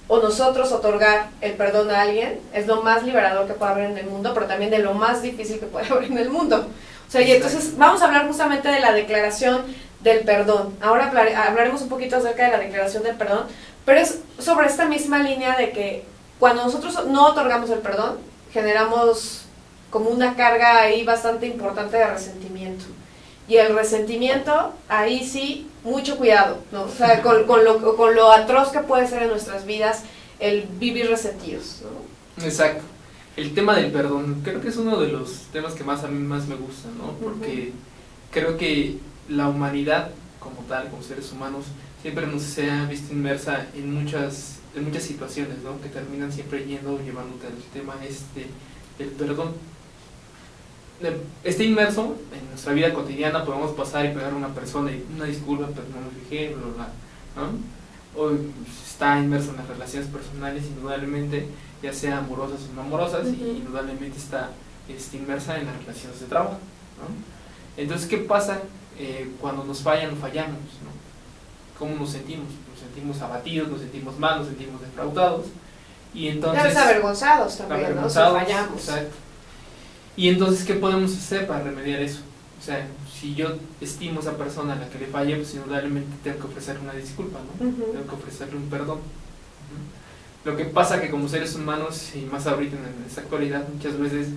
o nosotros otorgar el perdón a alguien es lo más liberador que puede haber en el mundo, pero también de lo más difícil que puede haber en el mundo. O sea, y entonces vamos a hablar justamente de la declaración del perdón. Ahora hablaremos un poquito acerca de la declaración del perdón, pero es sobre esta misma línea de que cuando nosotros no otorgamos el perdón, generamos como una carga ahí bastante importante de resentimiento. Y el resentimiento, ahí sí, mucho cuidado, ¿no? O sea, con lo atroz que puede ser en nuestras vidas el vivir resentidos, ¿no? Exacto. El tema del perdón, creo que es uno de los temas que a mí más me gusta, ¿no? Porque creo que la humanidad como tal, como seres humanos, siempre nos se ha visto inmersa en muchas situaciones, ¿no? Que terminan siempre llevándote al tema del perdón. Esté inmerso en nuestra vida cotidiana, podemos pasar y pegar a una persona y una disculpa, pero no me fijé, ¿no? O está inmerso en las relaciones personales, indudablemente, ya sea amorosas o no amorosas, y indudablemente está inmersa en las relaciones de trabajo, ¿no? Entonces, ¿qué pasa cuando nos fallan o fallamos, ¿no? ¿Cómo nos sentimos? Nos sentimos abatidos, nos sentimos mal, nos sentimos defraudados, y entonces... Tal vez avergonzados también, ¿no? Si fallamos. Exacto. Y entonces, ¿qué podemos hacer para remediar eso? O sea, si yo estimo a esa persona a la que le fallé, pues indudablemente tengo que ofrecerle una disculpa, ¿no? Tengo que ofrecerle un perdón. Lo que pasa que como seres humanos, y más ahorita en esta actualidad, muchas veces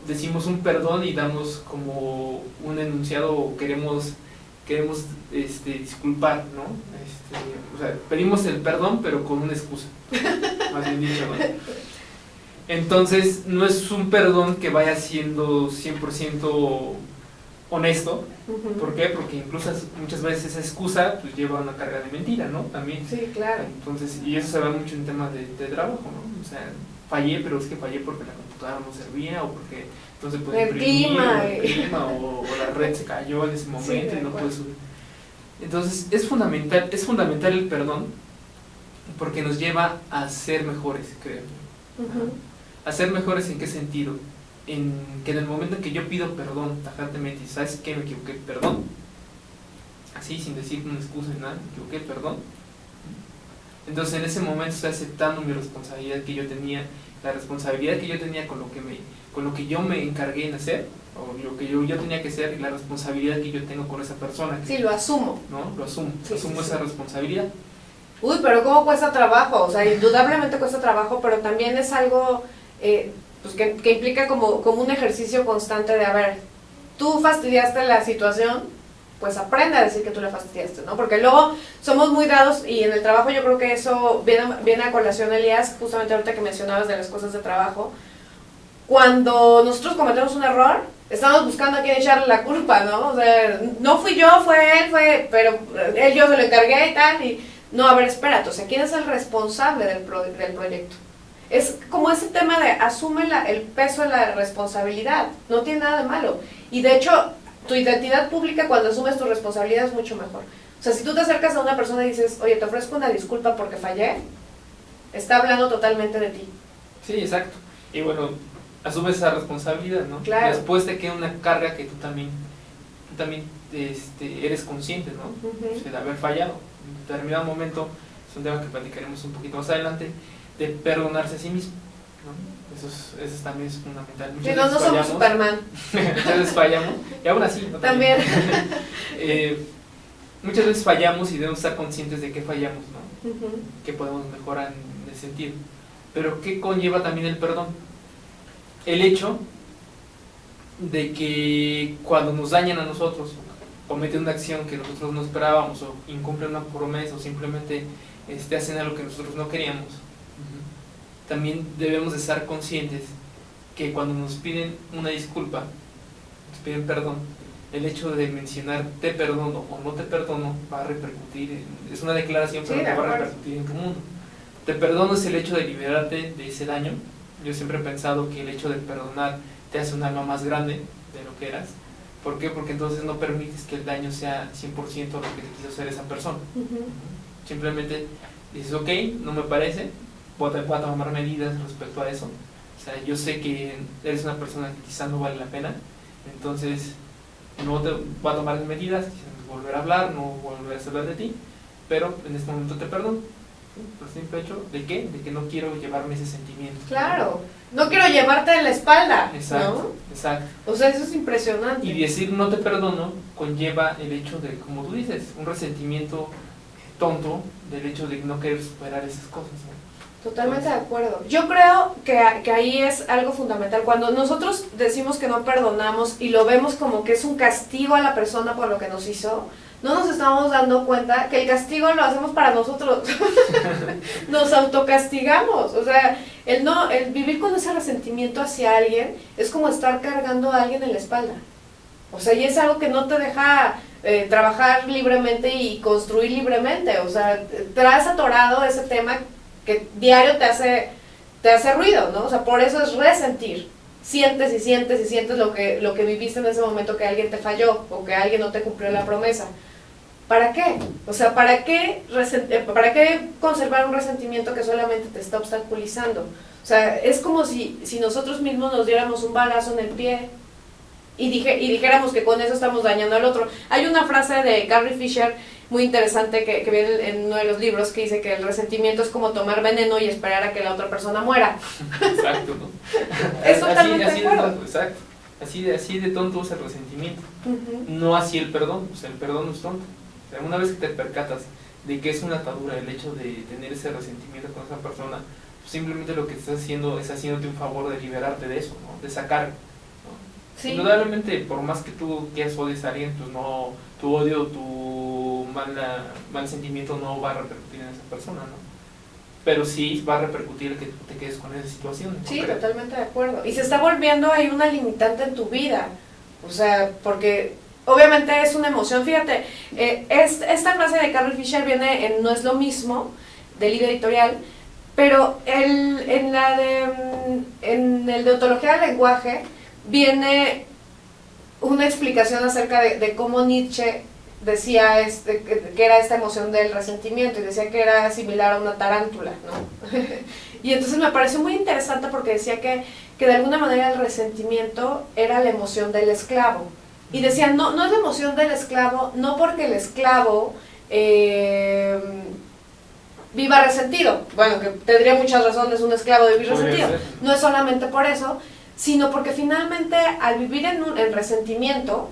decimos un perdón y damos como un enunciado o queremos disculpar, ¿no? O sea, pedimos el perdón pero con una excusa, más bien dicho, ¿no? Entonces, no es un perdón que vaya siendo 100% honesto. ¿Por qué? Porque incluso muchas veces esa excusa pues lleva una carga de mentira, ¿no? También. Sí, claro. Entonces, y eso se va mucho en temas de trabajo, ¿no? O sea, fallé, pero es que fallé porque la computadora no servía, o porque entonces puede imprimir, el clima, o la red se cayó en ese momento, sí, y no puede subir. Entonces, es fundamental el perdón, porque nos lleva a ser mejores, creo. ¿A ser mejores en qué sentido? En que en el momento en que yo pido perdón tajantemente, ¿sabes qué? Me equivoqué, perdón, así sin decir una excusa ni nada, me equivoqué, perdón. Entonces en ese momento estoy aceptando mi responsabilidad que yo tenía, la responsabilidad que yo tenía con lo que yo me encargué en hacer, o lo que yo tenía que hacer, y la responsabilidad que yo tengo con esa persona. Sí, lo asumo. ¿No? Lo asumo, asumo esa responsabilidad. Uy, pero ¿cómo cuesta trabajo? O sea, indudablemente cuesta trabajo, pero también es algo pues que implica como un ejercicio constante de, a ver, tú fastidiaste la situación, pues aprende a decir que tú la fastidiaste, ¿no? Porque luego somos muy dados, y en el trabajo yo creo que eso viene a colación, Elías, justamente ahorita que mencionabas de las cosas de trabajo. Cuando nosotros cometemos un error, estamos buscando a quién echarle la culpa, ¿no? O sea, no fui yo, fue él, pero yo se lo encargué y tal, y no, a ver, espérate, o sea, ¿quién es el responsable del proyecto? Es como ese tema de asume el peso de la responsabilidad, no tiene nada de malo. Y de hecho, tu identidad pública cuando asumes tu responsabilidad es mucho mejor. O sea, si tú te acercas a una persona y dices, oye, te ofrezco una disculpa porque fallé, está hablando totalmente de ti. Sí, exacto. Y bueno, asumes esa responsabilidad, ¿no? Claro. Y después te queda una carga que tú también eres consciente, ¿no? Ujú. O sea, de haber fallado. En determinado momento, es un tema que platicaremos un poquito más adelante, de perdonarse a sí mismo, ¿no? Eso también es fundamental. Sí, Muchas no veces somos fallamos, Superman. muchas veces fallamos, y aún así, ¿no? También. Muchas veces fallamos y debemos estar conscientes de que fallamos, ¿no? Ujú. Que podemos mejorar en ese sentido. Pero ¿qué conlleva también el perdón? El hecho de que cuando nos dañan a nosotros, cometen una acción que nosotros no esperábamos, o incumplen una promesa, o simplemente hacen algo que nosotros no queríamos, también debemos de estar conscientes que cuando nos piden una disculpa, nos piden perdón, el hecho de mencionar te perdono o no te perdono va a repercutir, es una declaración, pero Sí, que de va a acuerdo. repercutir en tu mundo. Te perdono es el hecho de liberarte de ese daño. Yo siempre he pensado que el hecho de perdonar te hace un alma más grande de lo que eras. ¿Por qué? Porque entonces no permites que el daño sea 100% lo que te quiso hacer esa persona. Ujú. Simplemente dices, ok, no me parece, voy a tomar medidas respecto a eso. O sea, yo sé que eres una persona que quizás no vale la pena, entonces no te voy a tomar medidas, volver a hablar, no volver a hablar de ti, pero en este momento te perdono. ¿Sí? Por el simple hecho de qué? De que no quiero llevarme ese sentimiento. Claro. No quiero llevarte en la espalda. Exacto, exacto. ¿No? O sea, eso es impresionante. Y decir no te perdono conlleva el hecho de, como tú dices, un resentimiento tonto del hecho de no querer superar esas cosas, ¿no? Totalmente de acuerdo. Yo creo que ahí es algo fundamental. Cuando nosotros decimos que no perdonamos y lo vemos como que es un castigo a la persona por lo que nos hizo, no nos estamos dando cuenta que el castigo lo hacemos para nosotros. Nos autocastigamos. O sea, el vivir con ese resentimiento hacia alguien es como estar cargando a alguien en la espalda. O sea, y es algo que no te deja trabajar libremente y construir libremente. O sea, traes atorado ese tema que diario te hace ruido, ¿no? O sea, por eso es resentir. Sientes y sientes y sientes lo que viviste en ese momento que alguien te falló o que alguien no te cumplió la promesa. ¿Para qué? O sea, ¿para qué conservar un resentimiento que solamente te está obstaculizando? O sea, es como si nosotros mismos nos diéramos un balazo en el pie y dijéramos que con eso estamos dañando al otro. Hay una frase de Carrie Fisher muy interesante que viene en uno de los libros que dice que el resentimiento es como tomar veneno y esperar a que la otra persona muera. Exacto, ¿no? Es totalmente así de acuerdo. tonto, exacto. Así de tonto es el resentimiento. Uh-huh. No así el perdón, o sea, el perdón no es tonto. O sea, una vez que te percatas de que es una atadura el hecho de tener ese resentimiento con esa persona, pues simplemente lo que estás haciendo es haciéndote un favor de liberarte de eso, ¿no? De sacar, ¿no? Sí. Indudablemente, por más que tú quieras odiar a alguien, pues no, tu odio, tu mal sentimiento no va a repercutir en esa persona, ¿no? Pero sí va a repercutir el que tú te quedes con esa situación. Sí, concreto. totalmente de acuerdo. Y se está volviendo ahí una limitante en tu vida. O sea, porque obviamente es una emoción. Fíjate, esta frase de Carrie Fisher viene en No es lo mismo, del libro editorial, pero en el de ontología del lenguaje viene una explicación acerca de cómo Nietzsche decía que era esta emoción del resentimiento y decía que era similar a una tarántula, ¿no? Y entonces me pareció muy interesante porque decía que de alguna manera el resentimiento era la emoción del esclavo. Y decía, no es la emoción del esclavo, no porque el esclavo viva resentido. Bueno, que tendría muchas razones un esclavo de vivir resentido. No es solamente por eso, sino porque finalmente al vivir en resentimiento,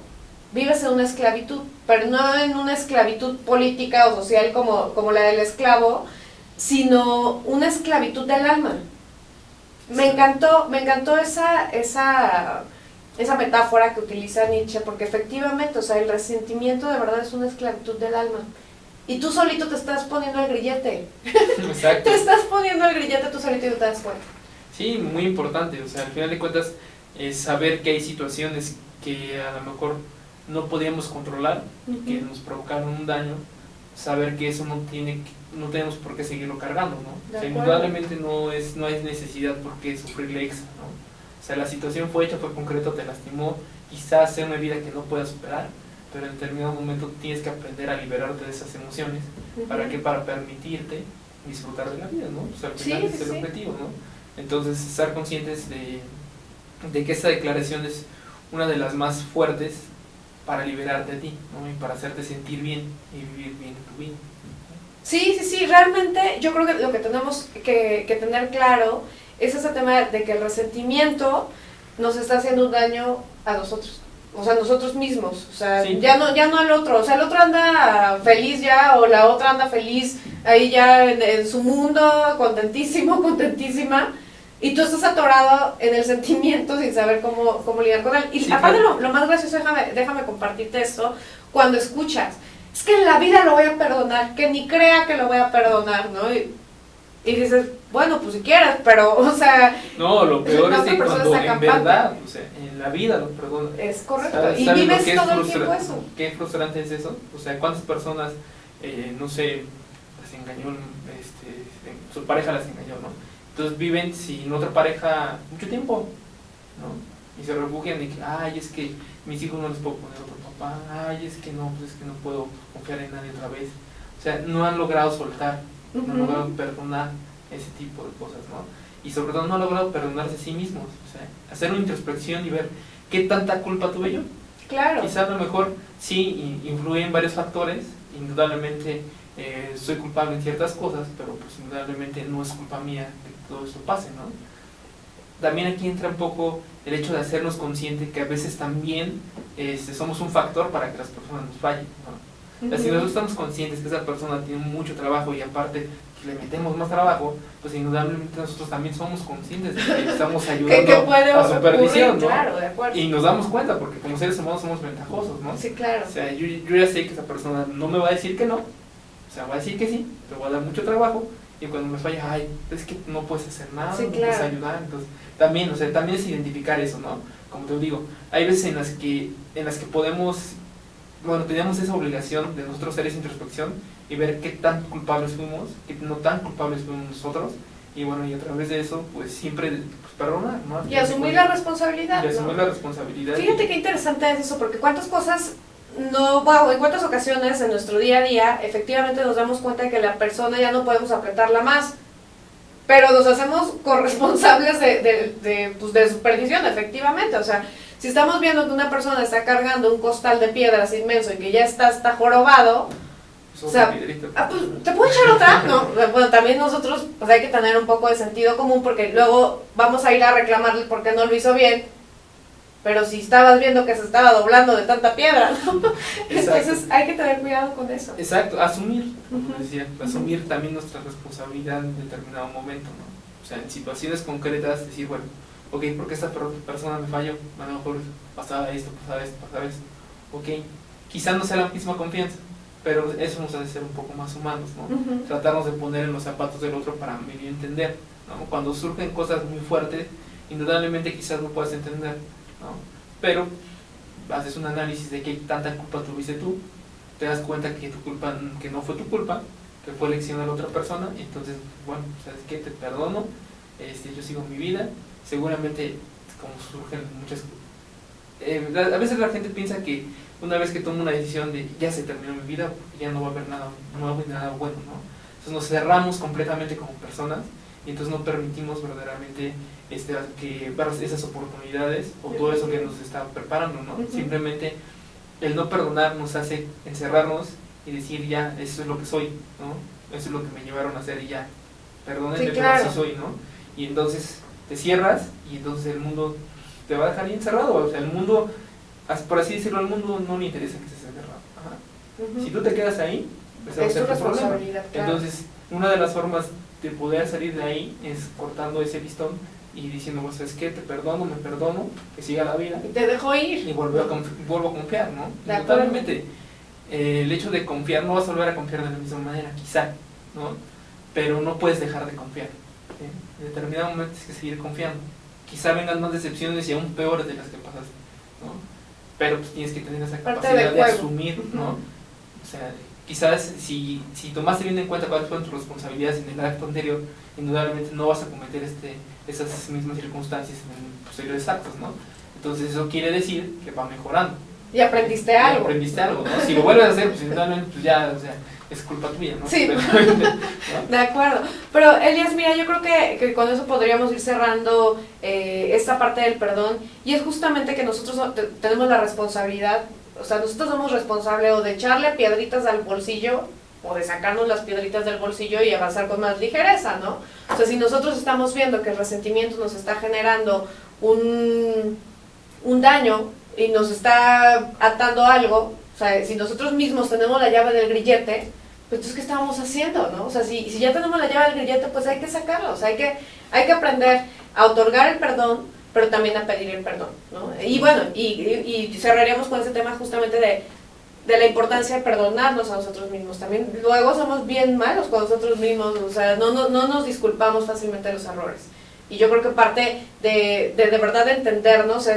vives en una esclavitud, pero no en una esclavitud política o social como la del esclavo, sino una esclavitud del alma. Me encantó esa metáfora que utiliza Nietzsche, porque efectivamente, o sea, el resentimiento de verdad es una esclavitud del alma. Y tú solito te estás poniendo el grillete. Exacto. Te estás poniendo el grillete tú solito y no te das cuenta. Sí, muy importante, o sea, al final de cuentas, saber que hay situaciones que a lo mejor no podíamos controlar, que nos provocaron un daño, saber que eso no tenemos por qué seguirlo cargando, ¿no? O sea, indudablemente no hay necesidad por qué sufrirle extra, ¿no? O sea, la situación fue hecha, fue concreto, te lastimó, quizás sea una herida que no puedas superar, pero en determinado momento tienes que aprender a liberarte de esas emociones. ¿Para qué? Para permitirte disfrutar de la vida, ¿no? O sea, al final es el objetivo, ¿no? Entonces, estar conscientes de que esta declaración es una de las más fuertes para liberarte a ti, ¿no? Y para hacerte sentir bien y vivir bien tu vida. Sí, realmente yo creo que lo que tenemos que tener claro es ese tema de que el resentimiento nos está haciendo un daño a nosotros, o sea, nosotros mismos, o sea, sí. ya no al otro, o sea, el otro anda feliz ya, o la otra anda feliz ahí ya en su mundo, contentísimo, contentísima, y tú estás atorado en el sentimiento sin saber cómo lidiar con él. Y sí, aparte claro. lo más gracioso, déjame compartirte esto, cuando escuchas, es que en la vida lo voy a perdonar, que ni crea que lo voy a perdonar, ¿no? Y dices, bueno, pues si quieres, pero, o sea... No, lo peor es que cuando en campante. Verdad, o sea, en la vida lo perdonas. Es correcto, y ¿Sabes vives lo que es todo el tiempo eso. Qué frustrante es eso? O sea, ¿cuántas personas, no sé, las engañó, su pareja las engañó, ¿no? Entonces viven sin otra pareja mucho tiempo, ¿no? Y se refugian de que, ay, es que mis hijos no les puedo poner otro papá, ay, es que no puedo confiar en nadie otra vez. O sea, no han logrado soltar, no han logrado perdonar ese tipo de cosas, ¿no? Y sobre todo no han logrado perdonarse a sí mismos, o sea, hacer una introspección y ver qué tanta culpa tuve yo. Claro. Quizás a lo mejor sí influyen varios factores, indudablemente soy culpable en ciertas cosas, pero pues indudablemente no es culpa mía que todo esto pase, ¿no? También aquí entra un poco el hecho de hacernos conscientes que a veces también somos un factor para que las personas nos fallen, ¿no? Si nosotros estamos conscientes que esa persona tiene mucho trabajo y aparte le metemos más trabajo, pues indudablemente nosotros también somos conscientes de que estamos ayudando a su perdición, ¿no? Claro, de acuerdo. Y nos damos cuenta, porque como seres humanos somos ventajosos, ¿no? Sí, claro. O sea, yo ya sé que esa persona no me va a decir que no, o sea, va a decir que sí, te voy a dar mucho trabajo, y cuando me falla, ay, es que no puedes hacer nada, sí, no claro. puedes ayudar, entonces también, o sea, también es identificar eso, ¿no? Como te digo, hay veces en las que podemos, bueno, tenemos esa obligación de nosotros hacer esa introspección y ver qué tan culpables fuimos, qué no tan culpables fuimos nosotros, y bueno, y a través de eso, pues siempre pues, perdonar, ¿no? Y asumir la responsabilidad, y asumir ¿no? la responsabilidad. Fíjate qué interesante es eso, porque cuántas cosas, en cuántas ocasiones en nuestro día a día, efectivamente nos damos cuenta de que la persona ya no podemos apretarla más, pero nos hacemos corresponsables de su perdición, efectivamente, o sea, si estamos viendo que una persona está cargando un costal de piedras inmenso y que ya está jorobado, o sea, pues, ¿te puedo echar otra? No, bueno, también nosotros pues hay que tener un poco de sentido común porque luego vamos a ir a reclamarle porque no lo hizo bien, pero si estabas viendo que se estaba doblando de tanta piedra, ¿no? Entonces hay que tener cuidado con eso. Exacto, asumir, como decía, asumir también nuestra responsabilidad en determinado momento, ¿no? O sea, en situaciones concretas, decir, bueno, ok, porque esta persona me falló, a lo mejor pasaba esto, ok, quizás no sea la misma confianza, pero eso nos hace ser un poco más humanos, ¿no? Tratarnos de poner en los zapatos del otro para medio entender, ¿no? Cuando surgen cosas muy fuertes, indudablemente quizás no puedas entender, ¿no? Pero haces un análisis de qué tanta culpa tuviste tú, te das cuenta que tu culpa, que no fue tu culpa, que fue elección de la otra persona, y entonces, bueno, ¿sabes qué? Te perdono, yo sigo mi vida, seguramente como surgen muchas a veces la gente piensa que una vez que tomo una decisión de ya se terminó mi vida, ya no va a haber nada nuevo y nada bueno, ¿no? Entonces nos cerramos completamente como personas y entonces no permitimos verdaderamente que esas oportunidades o todo eso que nos está preparando, ¿no? Simplemente el no perdonar nos hace encerrarnos y decir ya, eso es lo que soy, ¿no? Eso es lo que me llevaron a hacer y ya, perdónenme, sí, claro. pero así soy, ¿no? Y entonces te cierras y entonces el mundo te va a dejar ahí encerrado, o sea, el mundo, por así decirlo, al mundo no le interesa que estés encerrado. Ajá. Si tú te quedas ahí, pues va a ser tu problema. Claro. Entonces, una de las formas de poder salir de ahí es cortando ese listón y diciendo, pues es que te perdono, me perdono, que siga la vida. Y te dejo ir. Y vuelvo a confiar, ¿no? Totalmente. El hecho de confiar, no vas a volver a confiar de la misma manera, quizá, ¿no? Pero no puedes dejar de confiar. En determinado momento tienes que seguir confiando. Quizá vengan más decepciones y aún peores de las que pasaste, ¿no? Pero pues tienes que tener esa capacidad de asumir, ¿no? O sea, quizás si tomaste bien en cuenta cuáles fueron tus responsabilidades en el acto anterior, indudablemente no vas a cometer esas mismas circunstancias en posteriores actos, ¿no? Entonces eso quiere decir que va mejorando. Y aprendiste algo. ¿No? Si lo vuelves a hacer, pues indudablemente pues ya, o sea, es culpa tuya, ¿no? Sí, ¿no? De acuerdo. Pero Elías, mira, yo creo que con eso podríamos ir cerrando esta parte del perdón, y es justamente que nosotros tenemos la responsabilidad o sea, nosotros somos responsables o de echarle piedritas al bolsillo o de sacarnos las piedritas del bolsillo y avanzar con más ligereza, ¿no? O sea, si nosotros estamos viendo que el resentimiento nos está generando un daño y nos está atando algo, o sea, si nosotros mismos tenemos la llave del grillete, pues entonces ¿qué estábamos haciendo, no? O sea, si ya tenemos la llave del grillete, pues hay que sacarlo, o sea, hay que aprender a otorgar el perdón, pero también a pedir el perdón, ¿no? Y bueno, y cerraríamos con ese tema justamente de la importancia de perdonarnos a nosotros mismos. También luego somos bien malos con nosotros mismos, o sea, no nos disculpamos fácilmente de los errores. Y yo creo que parte de verdad de entendernos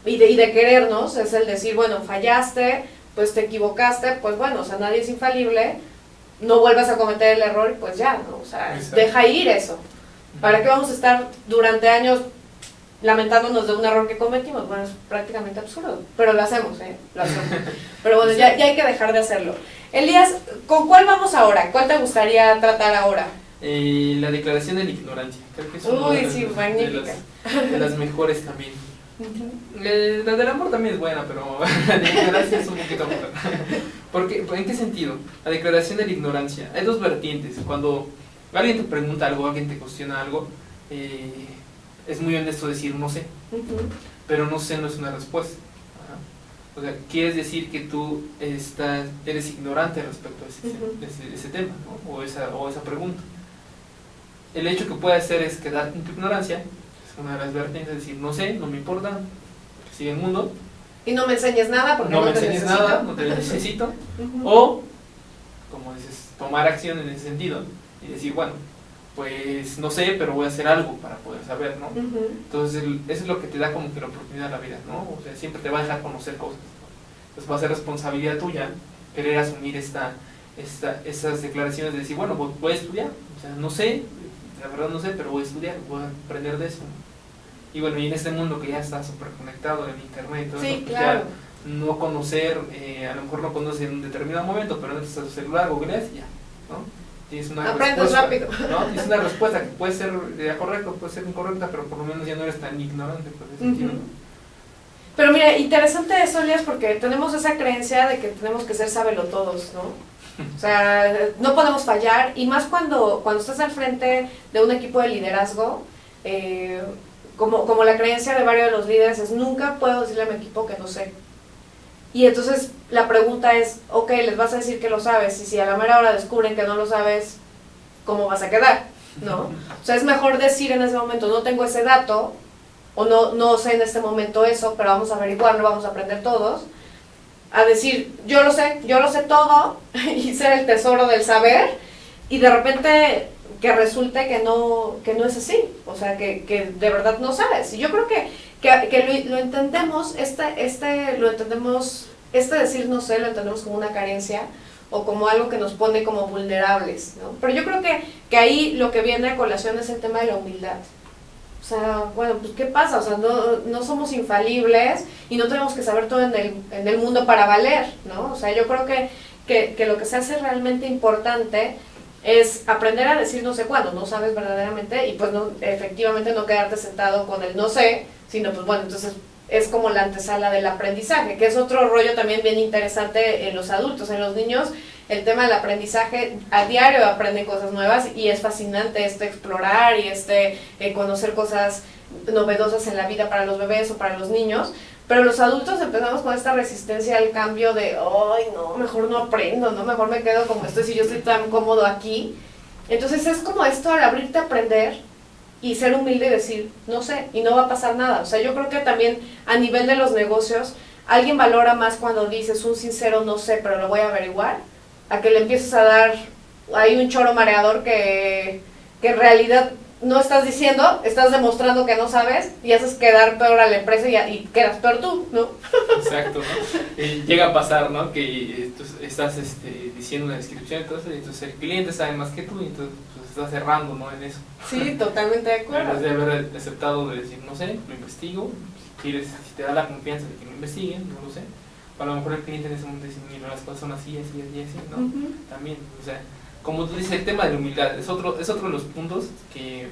y de querernos es el decir, bueno, fallaste, pues te equivocaste, pues bueno, o sea, nadie es infalible, no vuelvas a cometer el error y pues ya, ¿no? O sea, exacto, deja ir eso. ¿Para qué vamos a estar durante años lamentándonos de un error que cometimos? Bueno, es prácticamente absurdo, pero lo hacemos, lo hacemos. Pero bueno, ya hay que dejar de hacerlo. Elías, ¿con cuál vamos ahora? ¿Cuál te gustaría tratar ahora? La declaración de la ignorancia. Creo que es una de las mejores también. La del amor también es buena, pero la de ignorancia es un poquito mejor. Porque, ¿en qué sentido? La declaración de la ignorancia. Hay dos vertientes. Cuando alguien te pregunta algo, alguien te cuestiona algo, es muy honesto decir no sé, pero no sé no es una respuesta. O sea, quieres decir que tú eres ignorante respecto a ese tema, ¿no? o esa pregunta. El hecho que puede hacer es quedarte en tu ignorancia, es una de las vertientes, decir no sé, no me importa, que sigue el mundo. Y no me enseñes nada porque no no me te enseñes necesito. nada, no te necesito. O, como dices, tomar acción en ese sentido y decir, bueno, pues no sé, pero voy a hacer algo para poder saber, ¿no? Entonces eso es lo que te da como que la oportunidad de la vida, ¿no? O sea, siempre te va a dejar conocer cosas, ¿no? Entonces va a ser responsabilidad tuya querer asumir esas declaraciones de decir, bueno, voy a estudiar, o sea, no sé, la verdad no sé, pero voy a estudiar, voy a aprender de eso, ¿no? Y bueno, y en este mundo que ya está súper conectado en internet, todo sí, eso, pues claro, ya no conocer, a lo mejor no conoces en un determinado momento, pero entras a tu celular, googleas y ya, ¿no? Tienes una aprendes respuesta, rápido, ¿no? Tienes una respuesta que puede ser correcta, puede ser incorrecta, pero por lo menos ya no eres tan ignorante, por ese sentido, ¿no? Pero mira, interesante eso, Elías, porque tenemos esa creencia de que tenemos que ser sabelotodos, ¿no? O sea, no podemos fallar, y más cuando estás al frente de un equipo de liderazgo, como la creencia de varios de los líderes es, nunca puedo decirle a mi equipo que no sé. Y entonces la pregunta es, ok, les vas a decir que lo sabes, y si a la mera hora descubren que no lo sabes, ¿cómo vas a quedar? ¿No? O sea, es mejor decir en ese momento, no tengo ese dato, o no sé en este momento eso, pero vamos a averiguarlo, vamos a aprender todos, a decir, yo lo sé todo, y ser el tesoro del saber, y de repente que resulte que no es así, o sea, que de verdad no sabes. Y yo creo que lo entendemos, lo entendemos, decir no sé, lo entendemos como una carencia, o como algo que nos pone como vulnerables, ¿no? Pero yo creo que ahí lo que viene a colación es el tema de la humildad. O sea, bueno, pues ¿qué pasa? O sea, no somos infalibles y no tenemos que saber todo en el mundo para valer, ¿no? O sea, yo creo que lo que se hace realmente importante es aprender a decir no sé cuándo, no sabes verdaderamente, y pues efectivamente no quedarte sentado con el no sé, sino pues bueno, entonces es como la antesala del aprendizaje, que es otro rollo también bien interesante en los adultos. En los niños el tema del aprendizaje, a diario aprenden cosas nuevas y es fascinante explorar y conocer cosas novedosas en la vida para los bebés o para los niños, pero los adultos empezamos con esta resistencia al cambio de, ay no, mejor no aprendo, no, mejor me quedo como estoy si yo estoy tan cómodo aquí. Entonces es como esto al abrirte a aprender y ser humilde y decir, no sé, y no va a pasar nada. O sea, yo creo que también a nivel de los negocios, alguien valora más cuando dices un sincero no sé, pero lo voy a averiguar, a que le empieces a dar ahí un choro mareador que en realidad no estás diciendo, estás demostrando que no sabes y haces quedar peor a la empresa y quedas peor tú, ¿no? Exacto, ¿no? Llega a pasar, ¿no? Que estás diciendo una descripción y entonces el cliente sabe más que tú y entonces pues, estás cerrando, ¿no? En eso. Sí, totalmente de acuerdo. Debes de haber aceptado de decir, no sé, lo investigo, si te da la confianza de que lo investiguen, no lo sé. O a lo mejor el cliente en ese momento dice, mira, las cosas son así, ¿no? También, o sea, como tú dices, el tema de la humildad es otro de los puntos que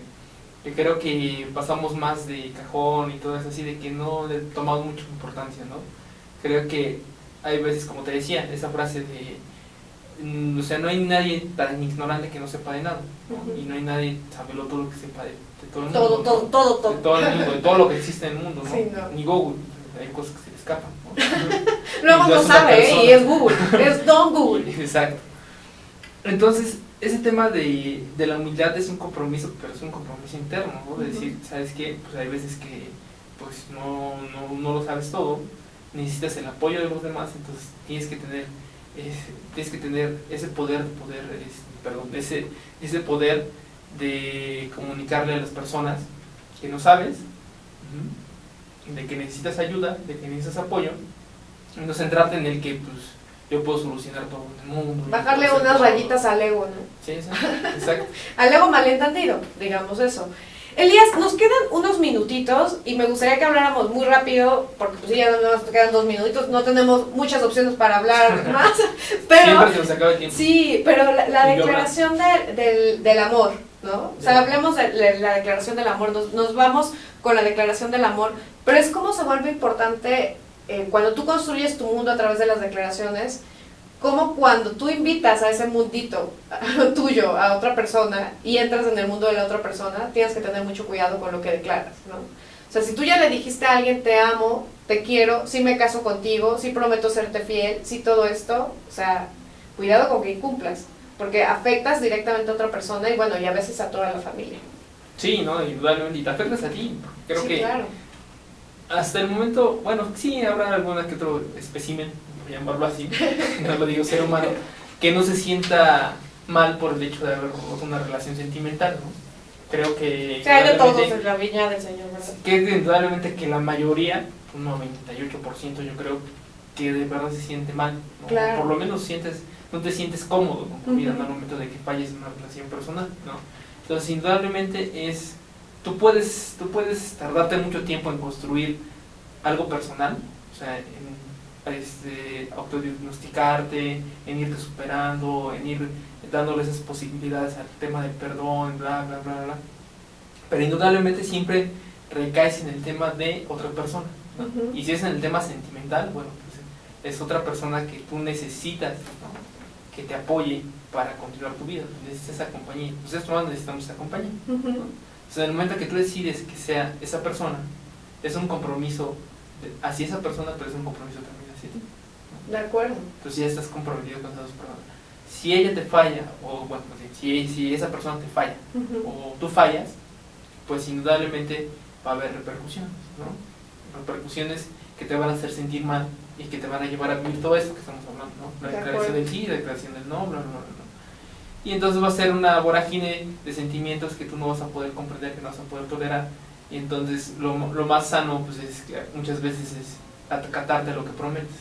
creo que pasamos más de cajón y todo eso así, de que no le tomamos mucha importancia, ¿no? Creo que hay veces, como te decía, esa frase de, o sea, no hay nadie tan ignorante que no sepa de nada, ¿no? Y no hay nadie sabelo todo lo que sepa de todo el mundo. Todo. De todo el mundo, de todo lo que existe en el mundo, ¿no? Sí, no. Ni Google, hay cosas que se le escapan, ¿no? Luego no sabe, y es Google, es Don Google. Exacto. Entonces, ese tema de la humildad es un compromiso, pero es un compromiso interno, ¿no? De decir, ¿sabes qué? Pues hay veces que pues no lo sabes todo, necesitas el apoyo de los demás, entonces tienes que tener ese poder, ese poder de comunicarle a las personas que no sabes, de que necesitas ayuda, de que necesitas apoyo, y no centrarte en el que pues yo puedo solucionar todo en el mundo. Bajarle unas rayitas al ego, ¿no? Sí, exacto. Al ego malentendido, digamos eso. Elías, nos quedan unos minutitos y me gustaría que habláramos muy rápido, porque pues ya nos quedan 2 minutitos, no tenemos muchas opciones para hablar más, pero... Siempre se nos acaba el tiempo. Sí, pero la declaración del amor, ¿no? O sea, hablemos de la declaración del amor, nos vamos con la declaración del amor, pero es cómo se vuelve importante cuando tú construyes tu mundo a través de las declaraciones, como cuando tú invitas a ese mundito tuyo a otra persona y entras en el mundo de la otra persona, tienes que tener mucho cuidado con lo que declaras, ¿no? O sea, si tú ya le dijiste a alguien te amo, te quiero, sí me caso contigo, sí prometo serte fiel, sí todo esto, o sea, cuidado con que incumplas, porque afectas directamente a otra persona y bueno, y a veces a toda la familia. Sí, ¿no? Indudablemente, y te afectas a ti. Creo sí, que claro. Hasta el momento, bueno, sí habrá alguna que otro espécimen, voy a llamarlo así, no lo digo ser humano, que no se sienta mal por el hecho de haber roto una relación sentimental, ¿no? Creo que... Sí, hay de todos en la viña del Señor, ¿verdad? Que indudablemente que la mayoría, un 98% yo creo, que de verdad se siente mal, ¿no? Claro. Por lo menos no te sientes cómodo con tu vida, ¿no? Al momento de que falles en una relación personal, ¿no? Entonces indudablemente tú puedes tardarte mucho tiempo en construir algo personal, o sea, en autodiagnosticarte, en irte superando, en ir dándole esas posibilidades al tema del perdón, bla, bla, bla, bla. Pero indudablemente siempre recaes en el tema de otra persona, ¿no? Y si es en el tema sentimental, bueno, pues es otra persona que tú necesitas, ¿no? Que te apoye para continuar tu vida, necesitas esa compañía. Nosotros todos necesitamos esa compañía, ¿no? O sea, en el momento que tú decides que sea esa persona, es un compromiso hacia esa persona, pero es un compromiso también hacia ti, ¿no? De acuerdo. Entonces ya estás comprometido con esas dos personas. Si ella te falla, o bueno, si esa persona te falla, o tú fallas, pues indudablemente va a haber repercusiones, ¿no? Repercusiones que te van a hacer sentir mal y que te van a llevar a vivir todo esto que estamos hablando, ¿no? La declaración del sí, la declaración del no, bla, bla, bla, bla. Y entonces va a ser una vorágine de sentimientos que tú no vas a poder comprender, que no vas a poder tolerar. Y entonces lo más sano pues es que muchas veces es acatarte a lo que prometes.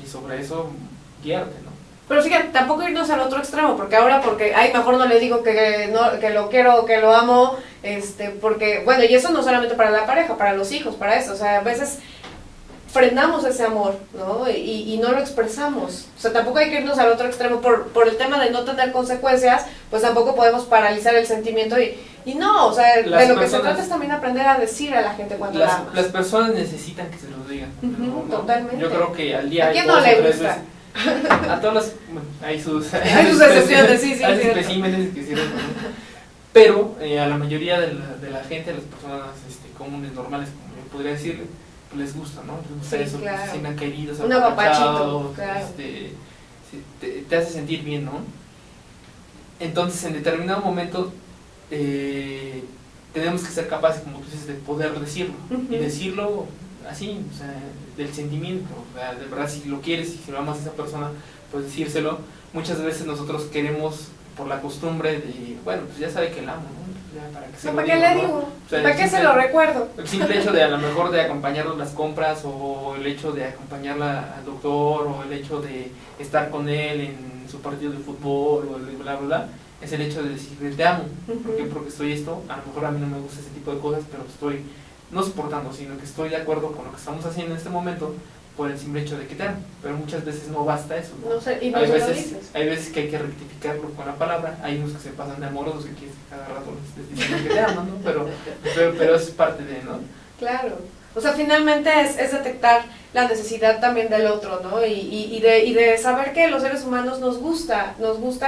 Y sobre eso guiarte, ¿no? Pero fíjate, tampoco irnos al otro extremo, porque ahora ay, mejor no le digo que lo quiero, que lo amo, porque, bueno, y eso no solamente para la pareja, para los hijos, para eso, o sea, a veces frenamos ese amor, ¿no? Y no lo expresamos. O sea, tampoco hay que irnos al otro extremo por el tema de no tener consecuencias, pues tampoco podemos paralizar el sentimiento y no, o sea, de lo que se trata es también aprender a decir a la gente cuando la amas. Las personas necesitan que se los digan. ¿No? Totalmente. Yo creo que al día ¿A quién no le gusta? A todas las, bueno, hay sus excepciones, sí, hay especímenes que hicieron, ¿no? Pero a la mayoría de la gente, a las personas comunes, normales, como yo podría decirle, pues les gusta, ¿no? Les gusta eso, claro. que se sientan queridos, un apapachito, claro. Te hace sentir bien, ¿no? Entonces, en determinado momento, tenemos que ser capaces, como tú dices, de poder decirlo, y decirlo así, o sea, del sentimiento, o sea, de verdad, si lo quieres y si lo amas a esa persona, pues decírselo. Muchas veces nosotros queremos, por la costumbre de, bueno, pues ya sabe que la amo, ¿no? Ya, ¿para qué se lo ¿para digo, qué le no? digo? O sea, ¿Para qué se lo recuerdo? El simple hecho de a lo mejor de acompañarlo en las compras, o el hecho de acompañarla al doctor, o el hecho de estar con él en su partido de fútbol, o el bla, bla, bla, es el hecho de decirle te amo. ¿Por qué? Porque estoy esto, a lo mejor a mí no me gusta ese tipo de cosas, pero estoy no soportando, sino que estoy de acuerdo con lo que estamos haciendo en este momento por el simple hecho de que te amo. Pero muchas veces no basta eso, ¿no? No sé, y no hay se lo veces, dices. hay veces que hay que rectificarlo con la palabra. Hay unos que se pasan de amorosos y que cada rato les dicen que te aman, ¿no? Pero es parte de, ¿no? Claro. O sea, finalmente es detectar la necesidad también del otro, ¿no? Y de saber que los seres humanos nos gusta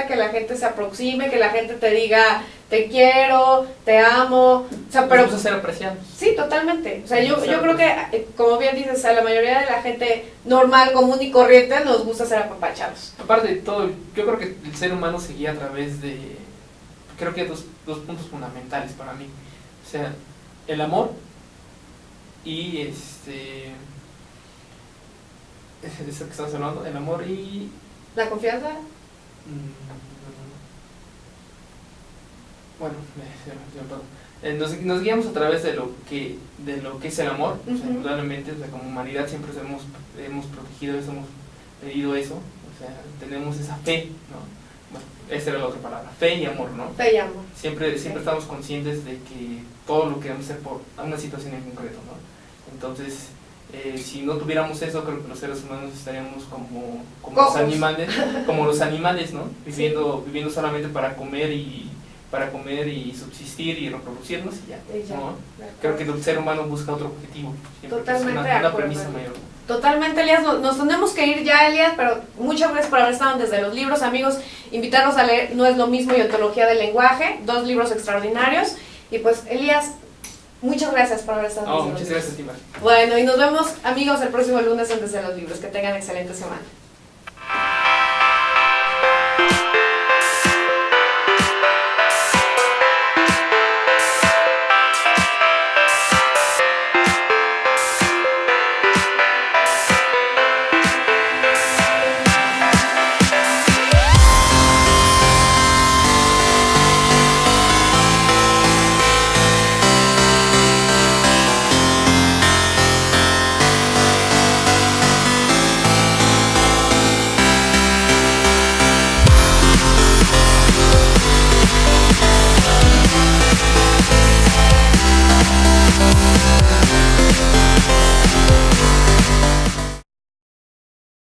que la gente se aproxime, que la gente te diga, te quiero, te amo, o sea, pero... Nos gusta ser apreciados. Sí, totalmente. O sea, yo creo que, como bien dices, a la mayoría de la gente normal, común y corriente nos gusta ser apapachados. Aparte de todo, yo creo que el ser humano se guía a través de, creo que dos puntos fundamentales para mí. O sea, el amor y eso que estamos hablando, el amor y... ¿La confianza? Bueno, nos guiamos a través de lo que es el amor. O sea, indudablemente, o sea, como humanidad siempre hemos protegido eso, hemos pedido eso, o sea, tenemos esa fe, ¿no? Bueno, esa era la otra palabra, fe y amor, ¿no? Fe y amor. Siempre estamos conscientes de que todo lo queremos hacer por una situación en concreto, ¿no? Entonces, si no tuviéramos eso, creo que los seres humanos estaríamos como los animales, ¿no? Viviendo solamente para comer y subsistir y reproducirnos y ya, ¿no? Creo que el ser humano busca otro objetivo. Totalmente es una premisa mayor. Totalmente, Elías, nos tenemos que ir ya, Elías, pero muchas gracias por haber estado desde los libros, amigos. Invitarlos a leer No es lo mismo y Ontología del lenguaje, 2 libros extraordinarios. Y pues, Elías, muchas gracias por haber estado desde los libros. Muchas gracias, Timar. Bueno, y nos vemos, amigos, el próximo lunes en Desde los Libros. Que tengan excelente semana.